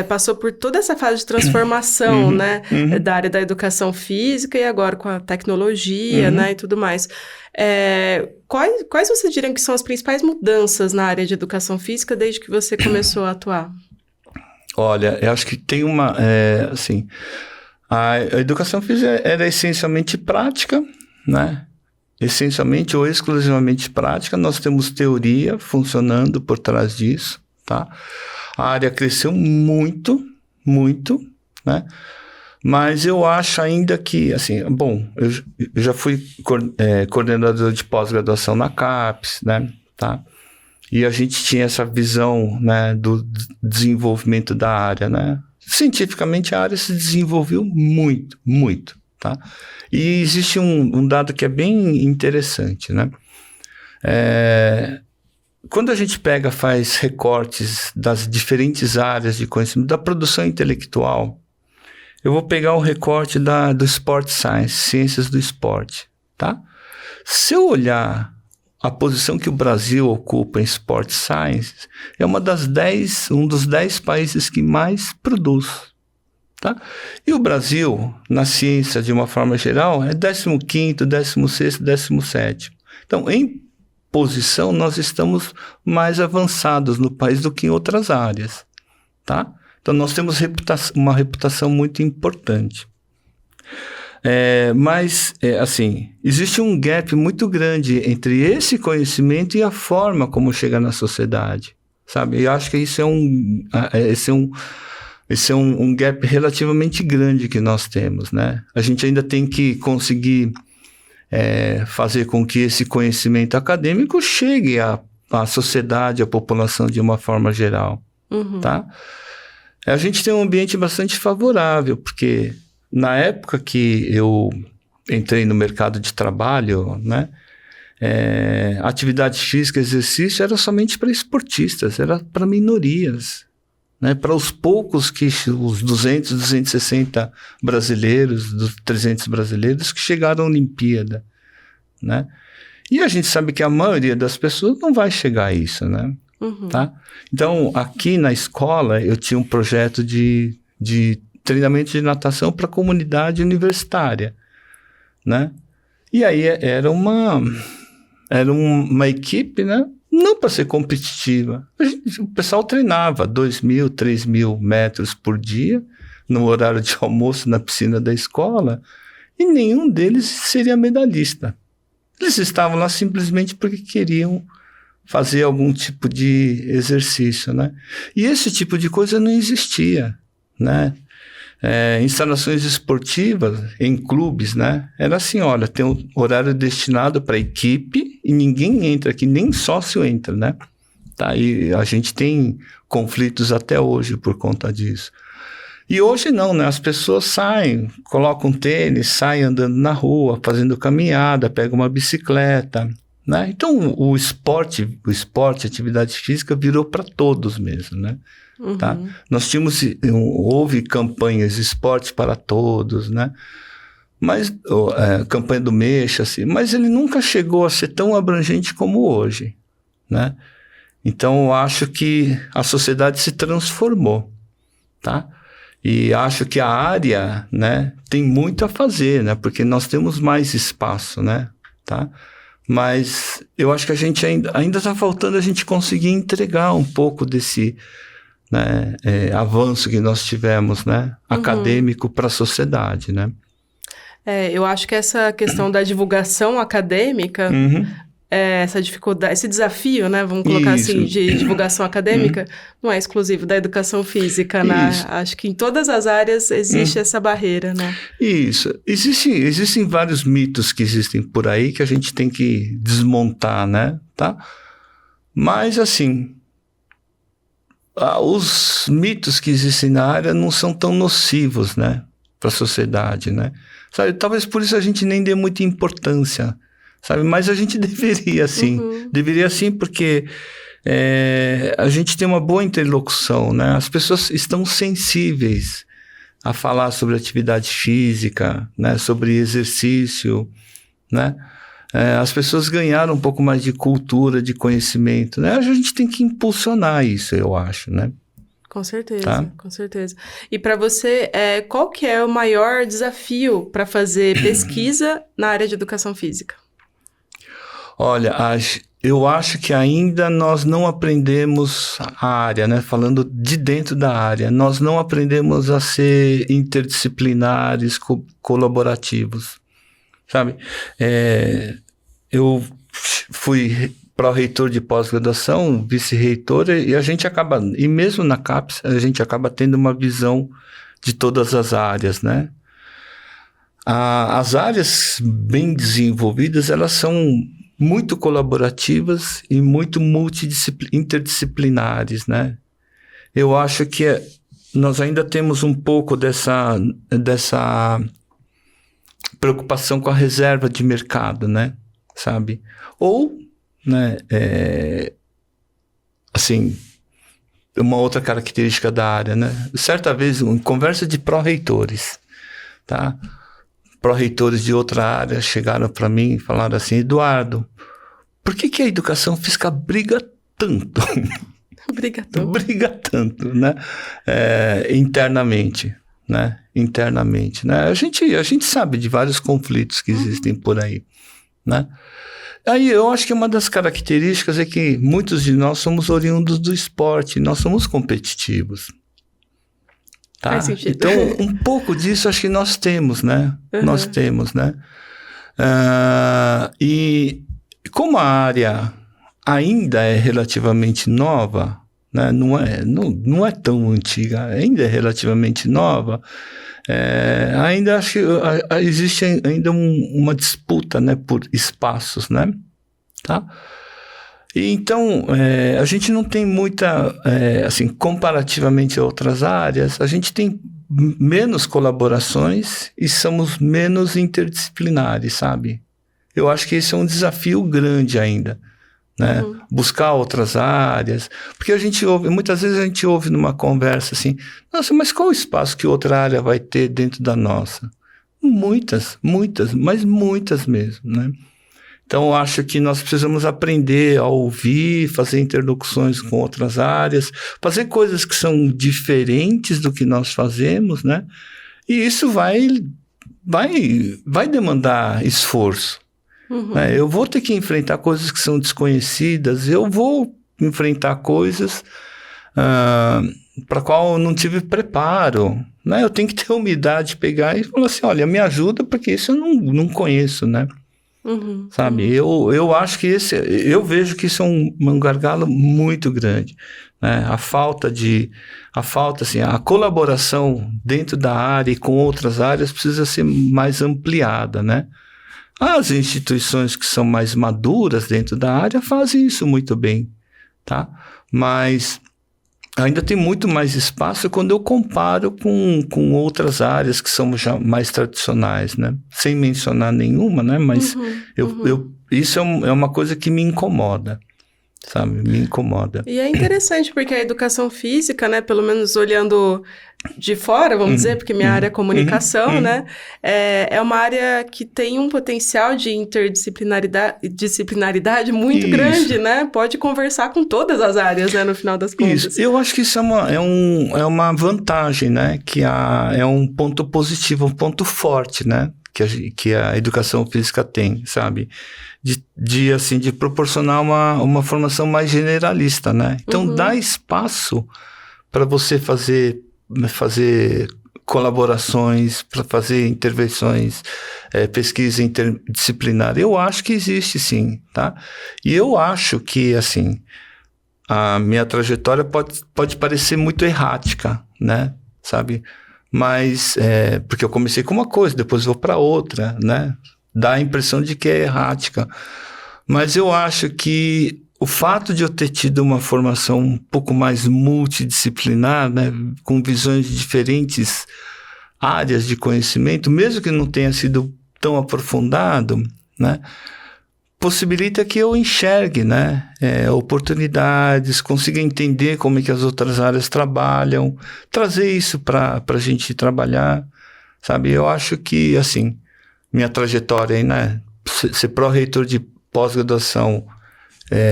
passou por toda essa fase de transformação, né, da área da educação física e agora com a tecnologia, né, e tudo mais. Quais você diria que são as principais mudanças na área de educação física desde que você começou a atuar? Olha, eu acho que tem assim, a educação física era essencialmente prática, né? Essencialmente ou exclusivamente prática. Nós temos teoria funcionando por trás disso, tá? A área cresceu muito, né? Mas eu acho ainda que, assim, bom, eu já fui coordenador de pós-graduação na CAPES, né, tá? E a gente tinha essa visão, né, do desenvolvimento da área, né? Cientificamente, a área se desenvolveu muito, muito, tá? E existe um dado que é bem interessante, né? Quando a gente faz recortes das diferentes áreas de conhecimento, da produção intelectual, eu vou pegar o recorte do Sport Science, ciências do esporte, tá? Se eu olhar a posição que o Brasil ocupa em Sport Science, é um dos 10 países que mais produz, tá? E o Brasil, na ciência de uma forma geral, é 15º, 16º, 17º. Então, em posição, nós estamos mais avançados no país do que em outras áreas, tá? Então, nós temos uma reputação muito importante. Mas, assim, existe um gap muito grande entre esse conhecimento e a forma como chega na sociedade, sabe? Eu acho que esse é um gap relativamente grande que nós temos, né? A gente ainda tem que conseguir fazer com que esse conhecimento acadêmico chegue à sociedade, à população de uma forma geral, tá? A gente tem um ambiente bastante favorável, porque na época que eu entrei no mercado de trabalho, né, atividade física, exercício era somente para esportistas, era para minorias, né, para os poucos os 200, 260 brasileiros, dos 300 brasileiros que chegaram à Olimpíada, né? E a gente sabe que a maioria das pessoas não vai chegar a isso, né? Tá? Então, aqui na escola, eu tinha um projeto de treinamento de natação para a comunidade universitária, né? E aí era uma equipe, né? Não para ser competitiva. O pessoal treinava 2.000, 3.000 metros por dia, no horário de almoço na piscina da escola, e nenhum deles seria medalhista. Eles estavam lá simplesmente porque queriam fazer algum tipo de exercício, né? E esse tipo de coisa não existia, né? Instalações esportivas em clubes, né? Era assim, olha, tem um horário destinado para equipe e ninguém entra aqui, nem sócio entra, né? Tá? E a gente tem conflitos até hoje por conta disso. E hoje não, né? As pessoas saem, colocam tênis, saem andando na rua, fazendo caminhada, pegam uma bicicleta, né? Então, o esporte, a atividade física virou para todos mesmo, né? Tá? Houve campanhas esporte para todos, né? Mas, campanha do Mexa, assim, mas ele nunca chegou a ser tão abrangente como hoje, né? Então, eu acho que a sociedade se transformou, tá? E acho que a área, né, tem muito a fazer, né? Porque nós temos mais espaço, né? Tá? Mas eu acho que a gente ainda está faltando a gente conseguir entregar um pouco desse, né, avanço que nós tivemos, né, acadêmico para a sociedade, né? Eu acho que essa questão da divulgação acadêmica, essa dificuldade, esse desafio, né, vamos colocar assim, de divulgação acadêmica, não é exclusivo da educação física, né? Acho que em todas as áreas existe essa barreira, né? Isso. Existem vários mitos que existem por aí que a gente tem que desmontar, né? Tá? Mas, assim, os mitos que existem na área não são tão nocivos, né, para a sociedade, né? Sabe, talvez por isso a gente nem dê muita importância, sabe? Mas a gente deveria sim. Deveria sim, porque a gente tem uma boa interlocução, né? As pessoas estão sensíveis a falar sobre atividade física, né? Sobre exercício, né? As pessoas ganharam um pouco mais de cultura, de conhecimento, né? A gente tem que impulsionar isso, eu acho, né? Com certeza, com certeza. E para você, qual que é o maior desafio para fazer pesquisa na área de educação física? Olha, eu acho que ainda nós não aprendemos a área, né? Falando de dentro da área, nós não aprendemos a ser interdisciplinares, colaborativos, sabe? Eu fui pró-reitor de pós-graduação, vice-reitor, e a gente acaba, e mesmo na CAPES, a gente acaba tendo uma visão de todas as áreas, né? As áreas bem desenvolvidas, elas são muito colaborativas e muito interdisciplinares, né? Eu acho que nós ainda temos um pouco dessa preocupação com a reserva de mercado, né? Sabe? Ou, né, assim, uma outra característica da área, né? Certa vez, em conversa de pró-reitores, tá? Pró-reitores de outra área chegaram para mim e falaram assim: Eduardo, por que a educação física briga tanto? Briga tanto, né? Internamente, né? A gente sabe de vários conflitos que existem por aí, né? Aí eu acho que uma das características é que muitos de nós somos oriundos do esporte, nós somos competitivos. Tá? Faz sentido. Então, um pouco disso acho que nós temos, né? Nós temos, né? E como a área ainda é relativamente nova, né? Não é tão antiga, ainda é relativamente nova, ainda acho que existe ainda uma disputa, né, por espaços, né? Tá? E então, a gente não tem muita, assim, comparativamente a outras áreas, a gente tem menos colaborações e somos menos interdisciplinares, sabe? Eu acho que esse é um desafio grande ainda, né? Buscar outras áreas, porque muitas vezes a gente ouve numa conversa assim: nossa, mas qual o espaço que outra área vai ter dentro da nossa? Muitas, mas muitas mesmo, né? Então, eu acho que nós precisamos aprender a ouvir, fazer interlocuções com outras áreas, fazer coisas que são diferentes do que nós fazemos, né? E isso vai demandar esforço. Né? Eu vou ter que enfrentar coisas que são desconhecidas, eu vou enfrentar coisas para qual eu não tive preparo, né? Eu tenho que ter humildade de pegar e falar assim: olha, me ajuda, porque isso eu não conheço, né? Sabe? Eu acho que eu vejo que isso é um gargalo muito grande, né? A colaboração dentro da área e com outras áreas precisa ser mais ampliada, né? As instituições que são mais maduras dentro da área fazem isso muito bem, tá? Mas ainda tem muito mais espaço quando eu comparo com outras áreas que são já mais tradicionais, né? Sem mencionar nenhuma, né? Mas isso é uma coisa que me incomoda, sabe? Me incomoda. E é interessante porque a educação física, né? Pelo menos olhando de fora, vamos dizer, porque minha área é comunicação, né? É uma área que tem um potencial de disciplinaridade muito grande, né? Pode conversar com todas as áreas, né? No final das contas. Isso. Eu acho que isso é uma vantagem, né? Que é um ponto positivo, um ponto forte, né? Que a educação física tem, sabe? De proporcionar uma formação mais generalista, né? Então, dá espaço para você fazer colaborações, para fazer intervenções, pesquisa interdisciplinar. Eu acho que existe, sim, tá? E eu acho que, assim, a minha trajetória pode parecer muito errática, né? Sabe? Mas, porque eu comecei com uma coisa, depois vou para outra, né? Dá a impressão de que é errática. Mas eu acho que o fato de eu ter tido uma formação um pouco mais multidisciplinar, né, com visões de diferentes áreas de conhecimento, mesmo que não tenha sido tão aprofundado, né, possibilita que eu enxergue, né, oportunidades, consiga entender como é que as outras áreas trabalham, trazer isso para a gente trabalhar, sabe? Eu acho que, assim, minha trajetória aí, né, ser pró-reitor de pós-graduação,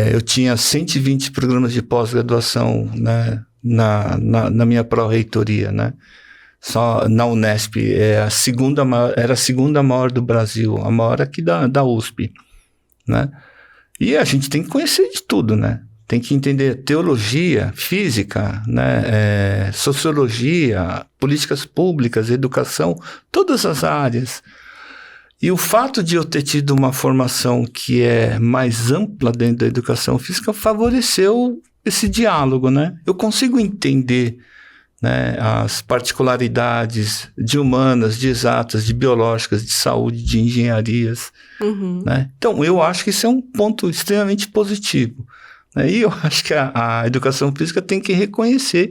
eu tinha 120 programas de pós-graduação, né, na minha pró-reitoria, né? Só na Unesp, era a segunda maior do Brasil, a maior aqui da USP, né? E a gente tem que conhecer de tudo, né? Tem que entender teologia, física, né, sociologia, políticas públicas, educação, todas as áreas. E o fato de eu ter tido uma formação que é mais ampla dentro da educação física favoreceu esse diálogo, né? Eu consigo entender, né, as particularidades de humanas, de exatas, de biológicas, de saúde, de engenharias. Né? Então, eu acho que isso é um ponto extremamente positivo. Né? E eu acho que a educação física tem que reconhecer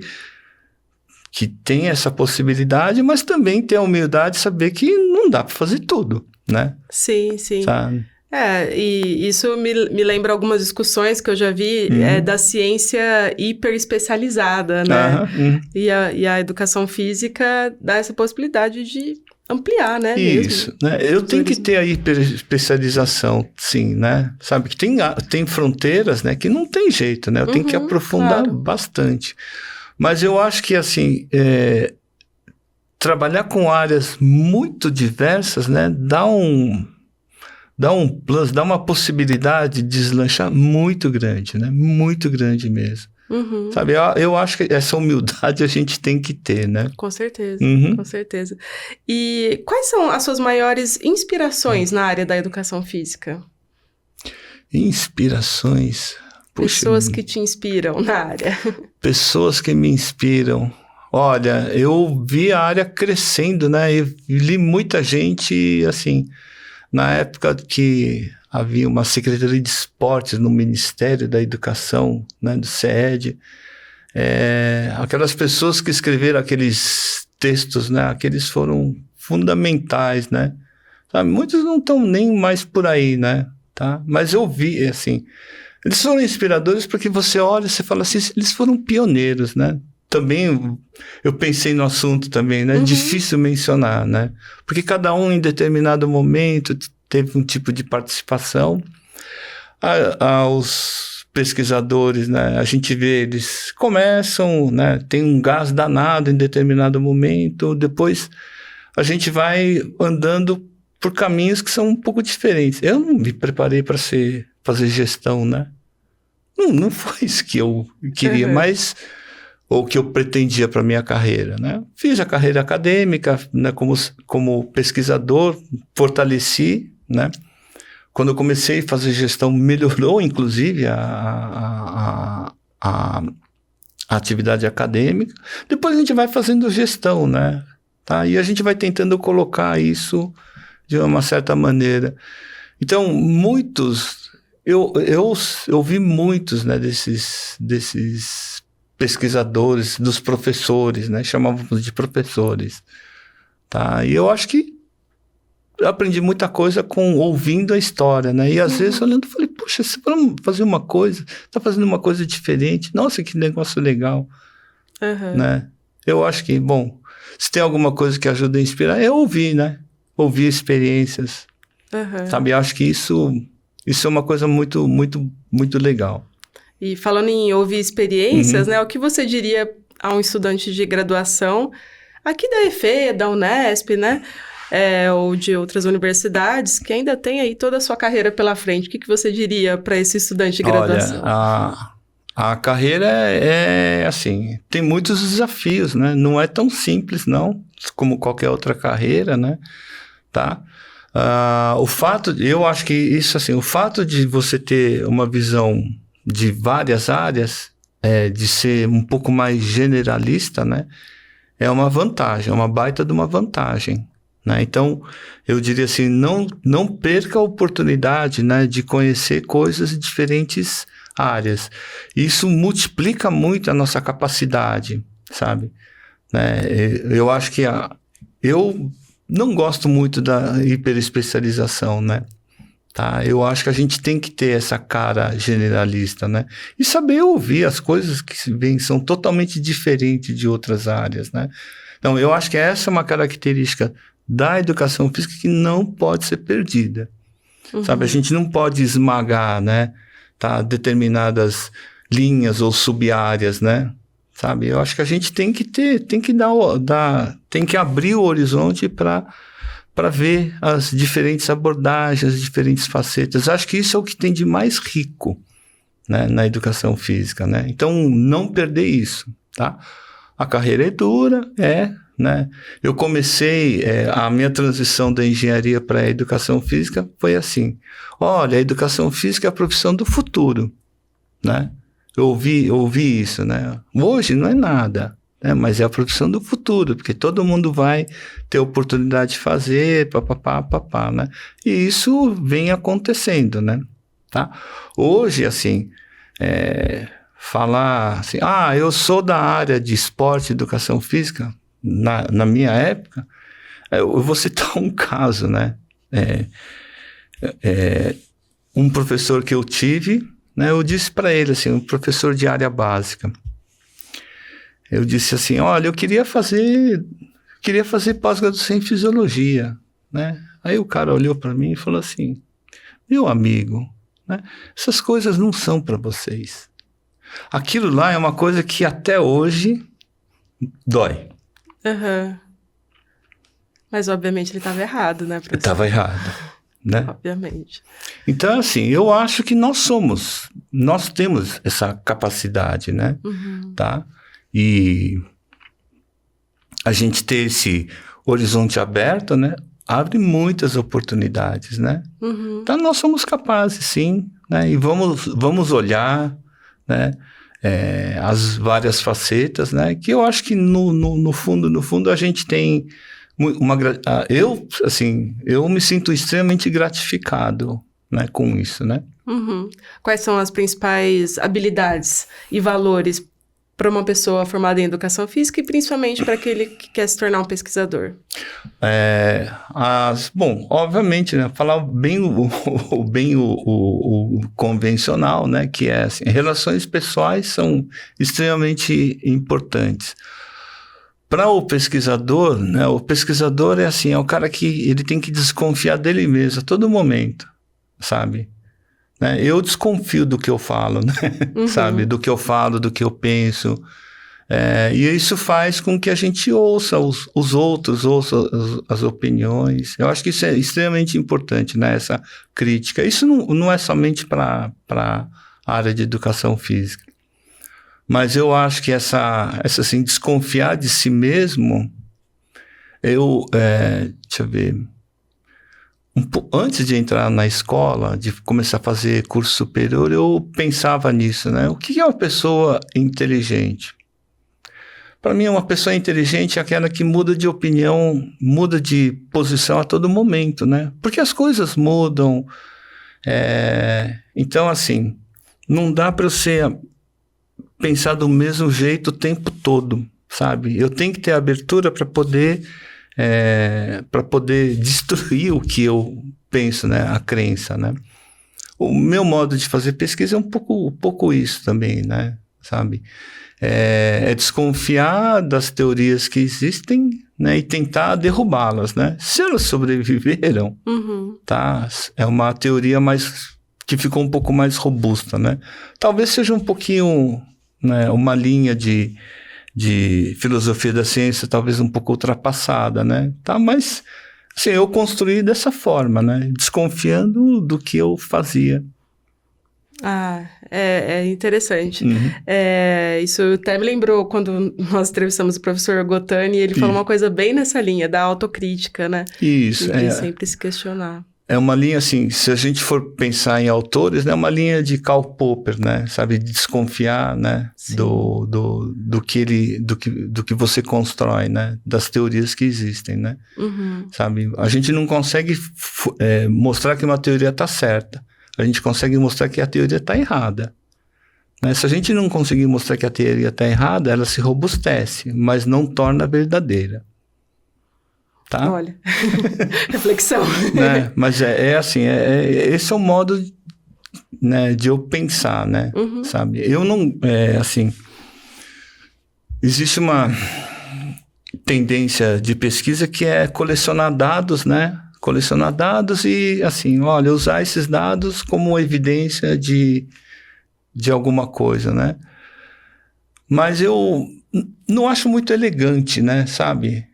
que tem essa possibilidade, mas também ter a humildade de saber que não dá para fazer tudo, né? Sim, sim. Sabe? E isso me lembra algumas discussões que eu já vi da ciência hiperespecializada, né? E a educação física dá essa possibilidade de ampliar, né? Isso, mesmo, né? Eu tenho que ter a hiperespecialização, sim, né? Sabe que tem fronteiras, né? Que não tem jeito, né? Eu tenho que aprofundar bastante. Mas eu acho que, assim, trabalhar com áreas muito diversas, né? Dá um plus, dá uma possibilidade de deslanchar muito grande, né? Muito grande mesmo. Sabe, eu acho que essa humildade a gente tem que ter, né? Com certeza, com certeza. E quais são as suas maiores inspirações na área da educação física? Inspirações? Puxa, pessoas que te inspiram na área. Pessoas que me inspiram. Olha, eu vi a área crescendo, né? Eu li muita gente, assim, na época que havia uma Secretaria de Esportes no Ministério da Educação, né, do CED, aquelas pessoas que escreveram aqueles textos, né, aqueles foram fundamentais, né? Sabe? Muitos não estão nem mais por aí, né? Tá? Mas eu vi, assim, eles foram inspiradores porque você olha e você fala assim, eles foram pioneiros, né? Também, eu pensei no assunto também, né? Difícil mencionar, né? Porque cada um em determinado momento teve um tipo de participação. Os pesquisadores, né? A gente vê, eles começam, né? Tem um gás danado em determinado momento, depois a gente vai andando por caminhos que são um pouco diferentes. Eu não me preparei para fazer gestão, né? Não foi isso que eu queria, mas... ou que eu pretendia para a minha carreira, né? Fiz a carreira acadêmica, né, como pesquisador, fortaleci, né? Quando eu comecei a fazer gestão, melhorou, inclusive, a atividade acadêmica. Depois a gente vai fazendo gestão, né? Tá? E a gente vai tentando colocar isso de uma certa maneira. Então, eu vi muitos, né, desses pesquisadores, dos professores, né? Chamávamos de professores, tá? E eu acho que eu aprendi muita coisa ouvindo a história, né? E às vezes olhando, eu falei, puxa, se vamos fazer uma coisa, tá fazendo uma coisa diferente, nossa, que negócio legal, né? Eu acho que, bom, se tem alguma coisa que ajuda a inspirar, é ouvir, né? Ouvir experiências, sabe? Eu acho que isso é uma coisa muito, muito, muito legal. E falando em ouvir experiências, né? O que você diria a um estudante de graduação aqui da EFE, da Unesp, né? Ou de outras universidades, que ainda tem aí toda a sua carreira pela frente. O que você diria para esse estudante de graduação? Olha, a carreira assim, tem muitos desafios, né? Não é tão simples, não, como qualquer outra carreira, né? Tá? Eu acho que isso, assim, o fato de você ter uma visão de várias áreas, de ser um pouco mais generalista, né? É uma vantagem, é uma baita de uma vantagem, né? Então, eu diria assim, não perca a oportunidade, né, de conhecer coisas de diferentes áreas. Isso multiplica muito a nossa capacidade, sabe? Né? Eu acho que eu não gosto muito da hiperespecialização, né? Tá? Eu acho que a gente tem que ter essa cara generalista, né? E saber ouvir as coisas que são totalmente diferentes de outras áreas, né? Então, eu acho que essa é uma característica da educação física que não pode ser perdida, sabe? A gente não pode esmagar, né? Tá? Determinadas linhas ou sub-áreas, né? Sabe? Eu acho que a gente tem que abrir o horizonte para ver as diferentes abordagens, as diferentes facetas. Acho que isso é o que tem de mais rico, né, na educação física, né? Então, não perder isso, tá? A carreira é dura, né? Eu comecei, a minha transição da engenharia para a educação física foi assim. Olha, a educação física é a profissão do futuro, né? Eu ouvi isso, né? Hoje não é nada. né? Mas é a profissão do futuro, porque todo mundo vai ter oportunidade de fazer, papapá, né? E isso vem acontecendo, né? Tá? Hoje, assim, falar assim, eu sou da área de esporte e educação física, na minha época, eu vou citar um caso, né? Um professor que eu tive, né, eu disse para ele, assim, um professor de área básica, eu disse assim, olha, eu queria fazer pós-graduação em fisiologia, né? Aí o cara olhou para mim e falou assim, meu amigo, né, essas coisas não são para vocês. Aquilo lá é uma coisa que até hoje dói. Uhum. Mas, obviamente, ele estava errado, né, professor? Estava errado, né? Obviamente. Então, assim, eu acho que nós temos essa capacidade, né? Uhum. Tá? E a gente ter esse horizonte aberto, né? Abre muitas oportunidades, né? Uhum. Então, nós somos capazes, sim, né? E vamos olhar, né? As várias facetas, né? Que eu acho que no fundo a gente tem eu me sinto extremamente gratificado, né, com isso, né? Uhum. Quais são as principais habilidades e valores para uma pessoa formada em educação física e principalmente para aquele que quer se tornar um pesquisador? Bom, obviamente, né, falar bem o convencional, né, que é assim, relações pessoais são extremamente importantes. Para o pesquisador, né, o pesquisador é assim, é o cara que ele tem que desconfiar dele mesmo a todo momento, sabe? Né? Eu desconfio do que eu falo, né? Uhum. Sabe? Do que eu falo, do que eu penso. E isso faz com que a gente ouça os outros, ouça as opiniões. Eu acho que isso é extremamente importante, né? Essa crítica. Isso não é somente para a área de educação física. Mas eu acho que essa assim, desconfiar de si mesmo, deixa eu ver, antes de entrar na escola, de começar a fazer curso superior, eu pensava nisso, né? O que é uma pessoa inteligente? Para mim, uma pessoa inteligente é aquela que muda de opinião, muda de posição a todo momento, né? Porque as coisas mudam. Então, assim, não dá para você pensar do mesmo jeito o tempo todo, sabe? Eu tenho que ter abertura para poder destruir o que eu penso, né? A crença, né? O meu modo de fazer pesquisa é um pouco isso também, né? Sabe? Desconfiar das teorias que existem, né? E tentar derrubá-las, né? Se elas sobreviveram, uhum. Tá? É uma teoria que ficou um pouco mais robusta, né? Talvez seja um pouquinho, né, uma linha de filosofia da ciência talvez um pouco ultrapassada, né? Tá, mas assim, eu construí dessa forma, né? Desconfiando do que eu fazia. É interessante. Uhum. Isso até me lembrou quando nós entrevistamos o professor Gotani, ele falou uma coisa bem nessa linha, da autocrítica, né? Isso. De sempre se questionar. É uma linha, assim, se a gente for pensar em autores, né, uma linha de Karl Popper, né, sabe, de desconfiar, né, do que você constrói, né, das teorias que existem, né, uhum. Sabe, a gente não consegue mostrar que uma teoria está certa, a gente consegue mostrar que a teoria está errada, né? Se a gente não conseguir mostrar que a teoria está errada, ela se robustece, mas não torna verdadeira. Tá? Olha, reflexão. Né? Mas assim, esse é o modo, né, de eu pensar, né? Uhum. Sabe? Eu não, assim, existe uma tendência de pesquisa que é colecionar dados, né? Colecionar dados e, assim, olha, usar esses dados como evidência de alguma coisa, né? Mas eu não acho muito elegante, né? Sabe?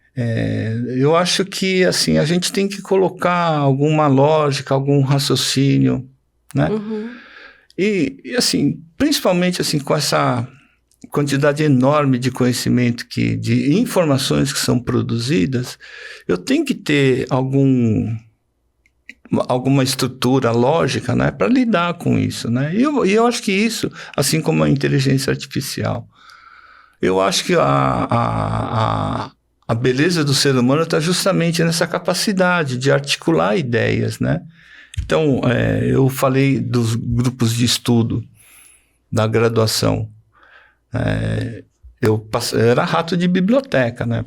Eu acho que, assim, a gente tem que colocar alguma lógica, algum raciocínio, né? Uhum. E, assim, principalmente, assim, com essa quantidade enorme de conhecimento, de informações que são produzidas, eu tenho que ter alguma estrutura lógica, né, para lidar com isso, né? E eu acho que isso, assim como a inteligência artificial, Eu acho que a beleza do ser humano está justamente nessa capacidade de articular ideias, né? Então, eu falei dos grupos de estudo da graduação. Eu era rato de biblioteca, né?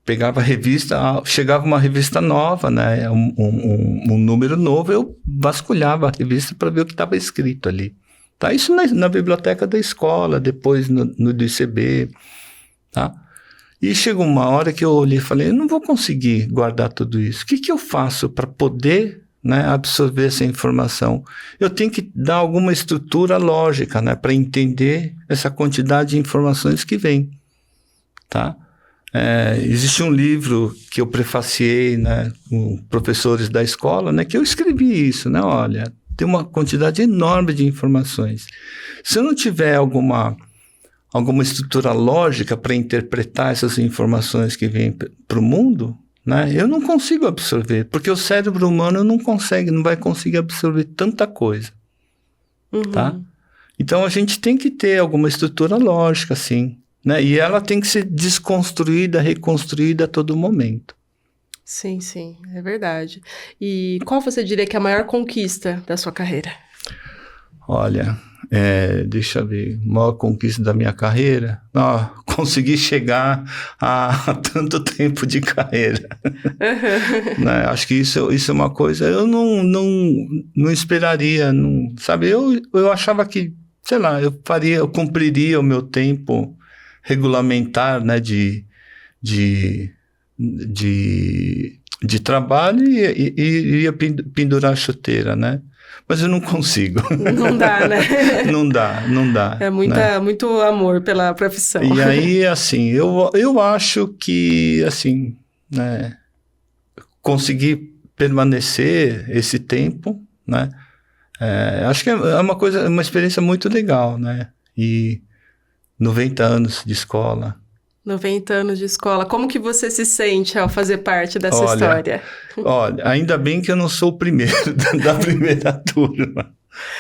Pegava revista, chegava uma revista nova, né? Um número novo, eu vasculhava a revista para ver o que estava escrito ali. Tá? Isso na biblioteca da escola, depois no do ICB, tá? E chegou uma hora que eu olhei e falei, eu não vou conseguir guardar tudo isso. O que eu faço para poder, né, absorver essa informação? Eu tenho que dar alguma estrutura lógica, né, para entender essa quantidade de informações que vem, tá? Existe um livro que eu prefaciei, né, com professores da escola, né, que eu escrevi isso, né? Olha, tem uma quantidade enorme de informações. Se eu não tiver alguma estrutura lógica para interpretar essas informações que vêm para o mundo, né, eu não consigo absorver, porque o cérebro humano não vai conseguir absorver tanta coisa, tá? Então, a gente tem que ter alguma estrutura lógica, sim, né? E ela tem que ser desconstruída, reconstruída a todo momento. Sim, sim, é verdade. E qual você diria que é a maior conquista da sua carreira? Olha, deixa eu ver, a maior conquista da minha carreira, consegui chegar a tanto tempo de carreira. Né? Acho que isso é uma coisa, eu não esperaria, sabe? Eu achava que, sei lá, eu cumpriria o meu tempo regulamentar, né, de trabalho e iria pendurar a chuteira, né? Mas eu não consigo. Não dá, né? Não dá. É muito amor pela profissão. E aí, assim, eu acho que, assim, né, consegui permanecer esse tempo, né? Acho que é uma experiência muito legal, né? E 90 anos de escola. 90 anos de escola. Como que você se sente ao fazer parte dessa história? Olha, ainda bem que eu não sou o primeiro da primeira turma,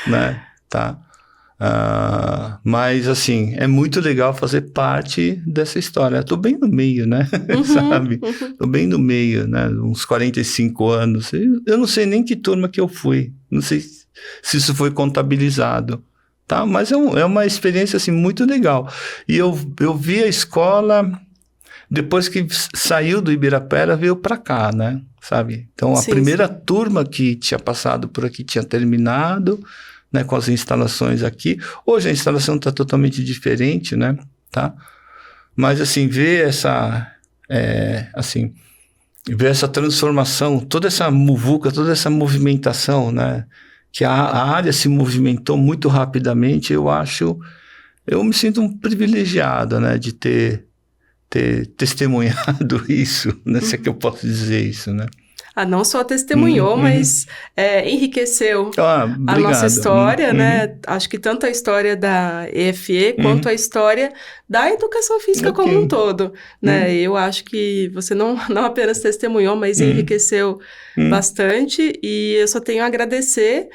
né? Tá? Mas, assim, é muito legal fazer parte dessa história. Eu tô bem no meio, né? Sabe? Tô bem no meio, né? Uns 45 anos. Eu não sei nem que turma que eu fui. Não sei se isso foi contabilizado. Tá? Mas é uma experiência, assim, muito legal. E eu vi a escola, depois que saiu do Ibirapuera, veio para cá, né? Sabe? Então, a primeira turma que tinha passado por aqui tinha terminado, né, com as instalações aqui. Hoje a instalação está totalmente diferente, né? Tá? Mas, assim, ver essa transformação, toda essa muvuca, toda essa movimentação, né? Que a área se movimentou muito rapidamente, eu me sinto um privilegiado, né, de ter testemunhado isso, né, se é que eu posso dizer isso, né. Não só testemunhou, mas enriqueceu a nossa história, né? Acho que tanto a história da EFE quanto a história da educação física como um todo, né? Eu acho que você não apenas testemunhou, mas enriqueceu bastante, e eu só tenho a agradecer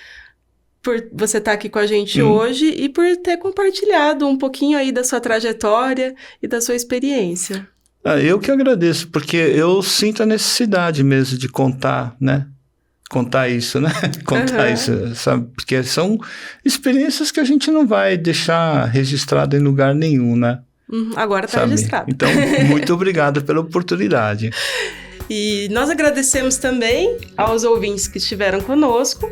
por você estar aqui com a gente hoje e por ter compartilhado um pouquinho aí da sua trajetória e da sua experiência. Eu que agradeço, porque eu sinto a necessidade mesmo de contar, né? Contar isso, né? Contar isso, sabe? Porque são experiências que a gente não vai deixar registrado em lugar nenhum, né? Agora está registrado. Então, muito obrigado pela oportunidade. E nós agradecemos também aos ouvintes que estiveram conosco.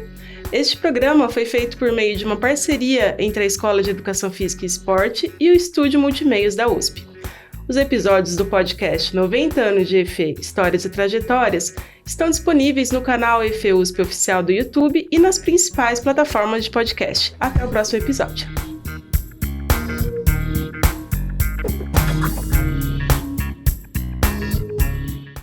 Este programa foi feito por meio de uma parceria entre a Escola de Educação Física e Esporte e o Estúdio Multimeios da USP. Os episódios do podcast 90 anos de EFE, Histórias e Trajetórias estão disponíveis no canal EFE USP Oficial do YouTube e nas principais plataformas de podcast. Até o próximo episódio.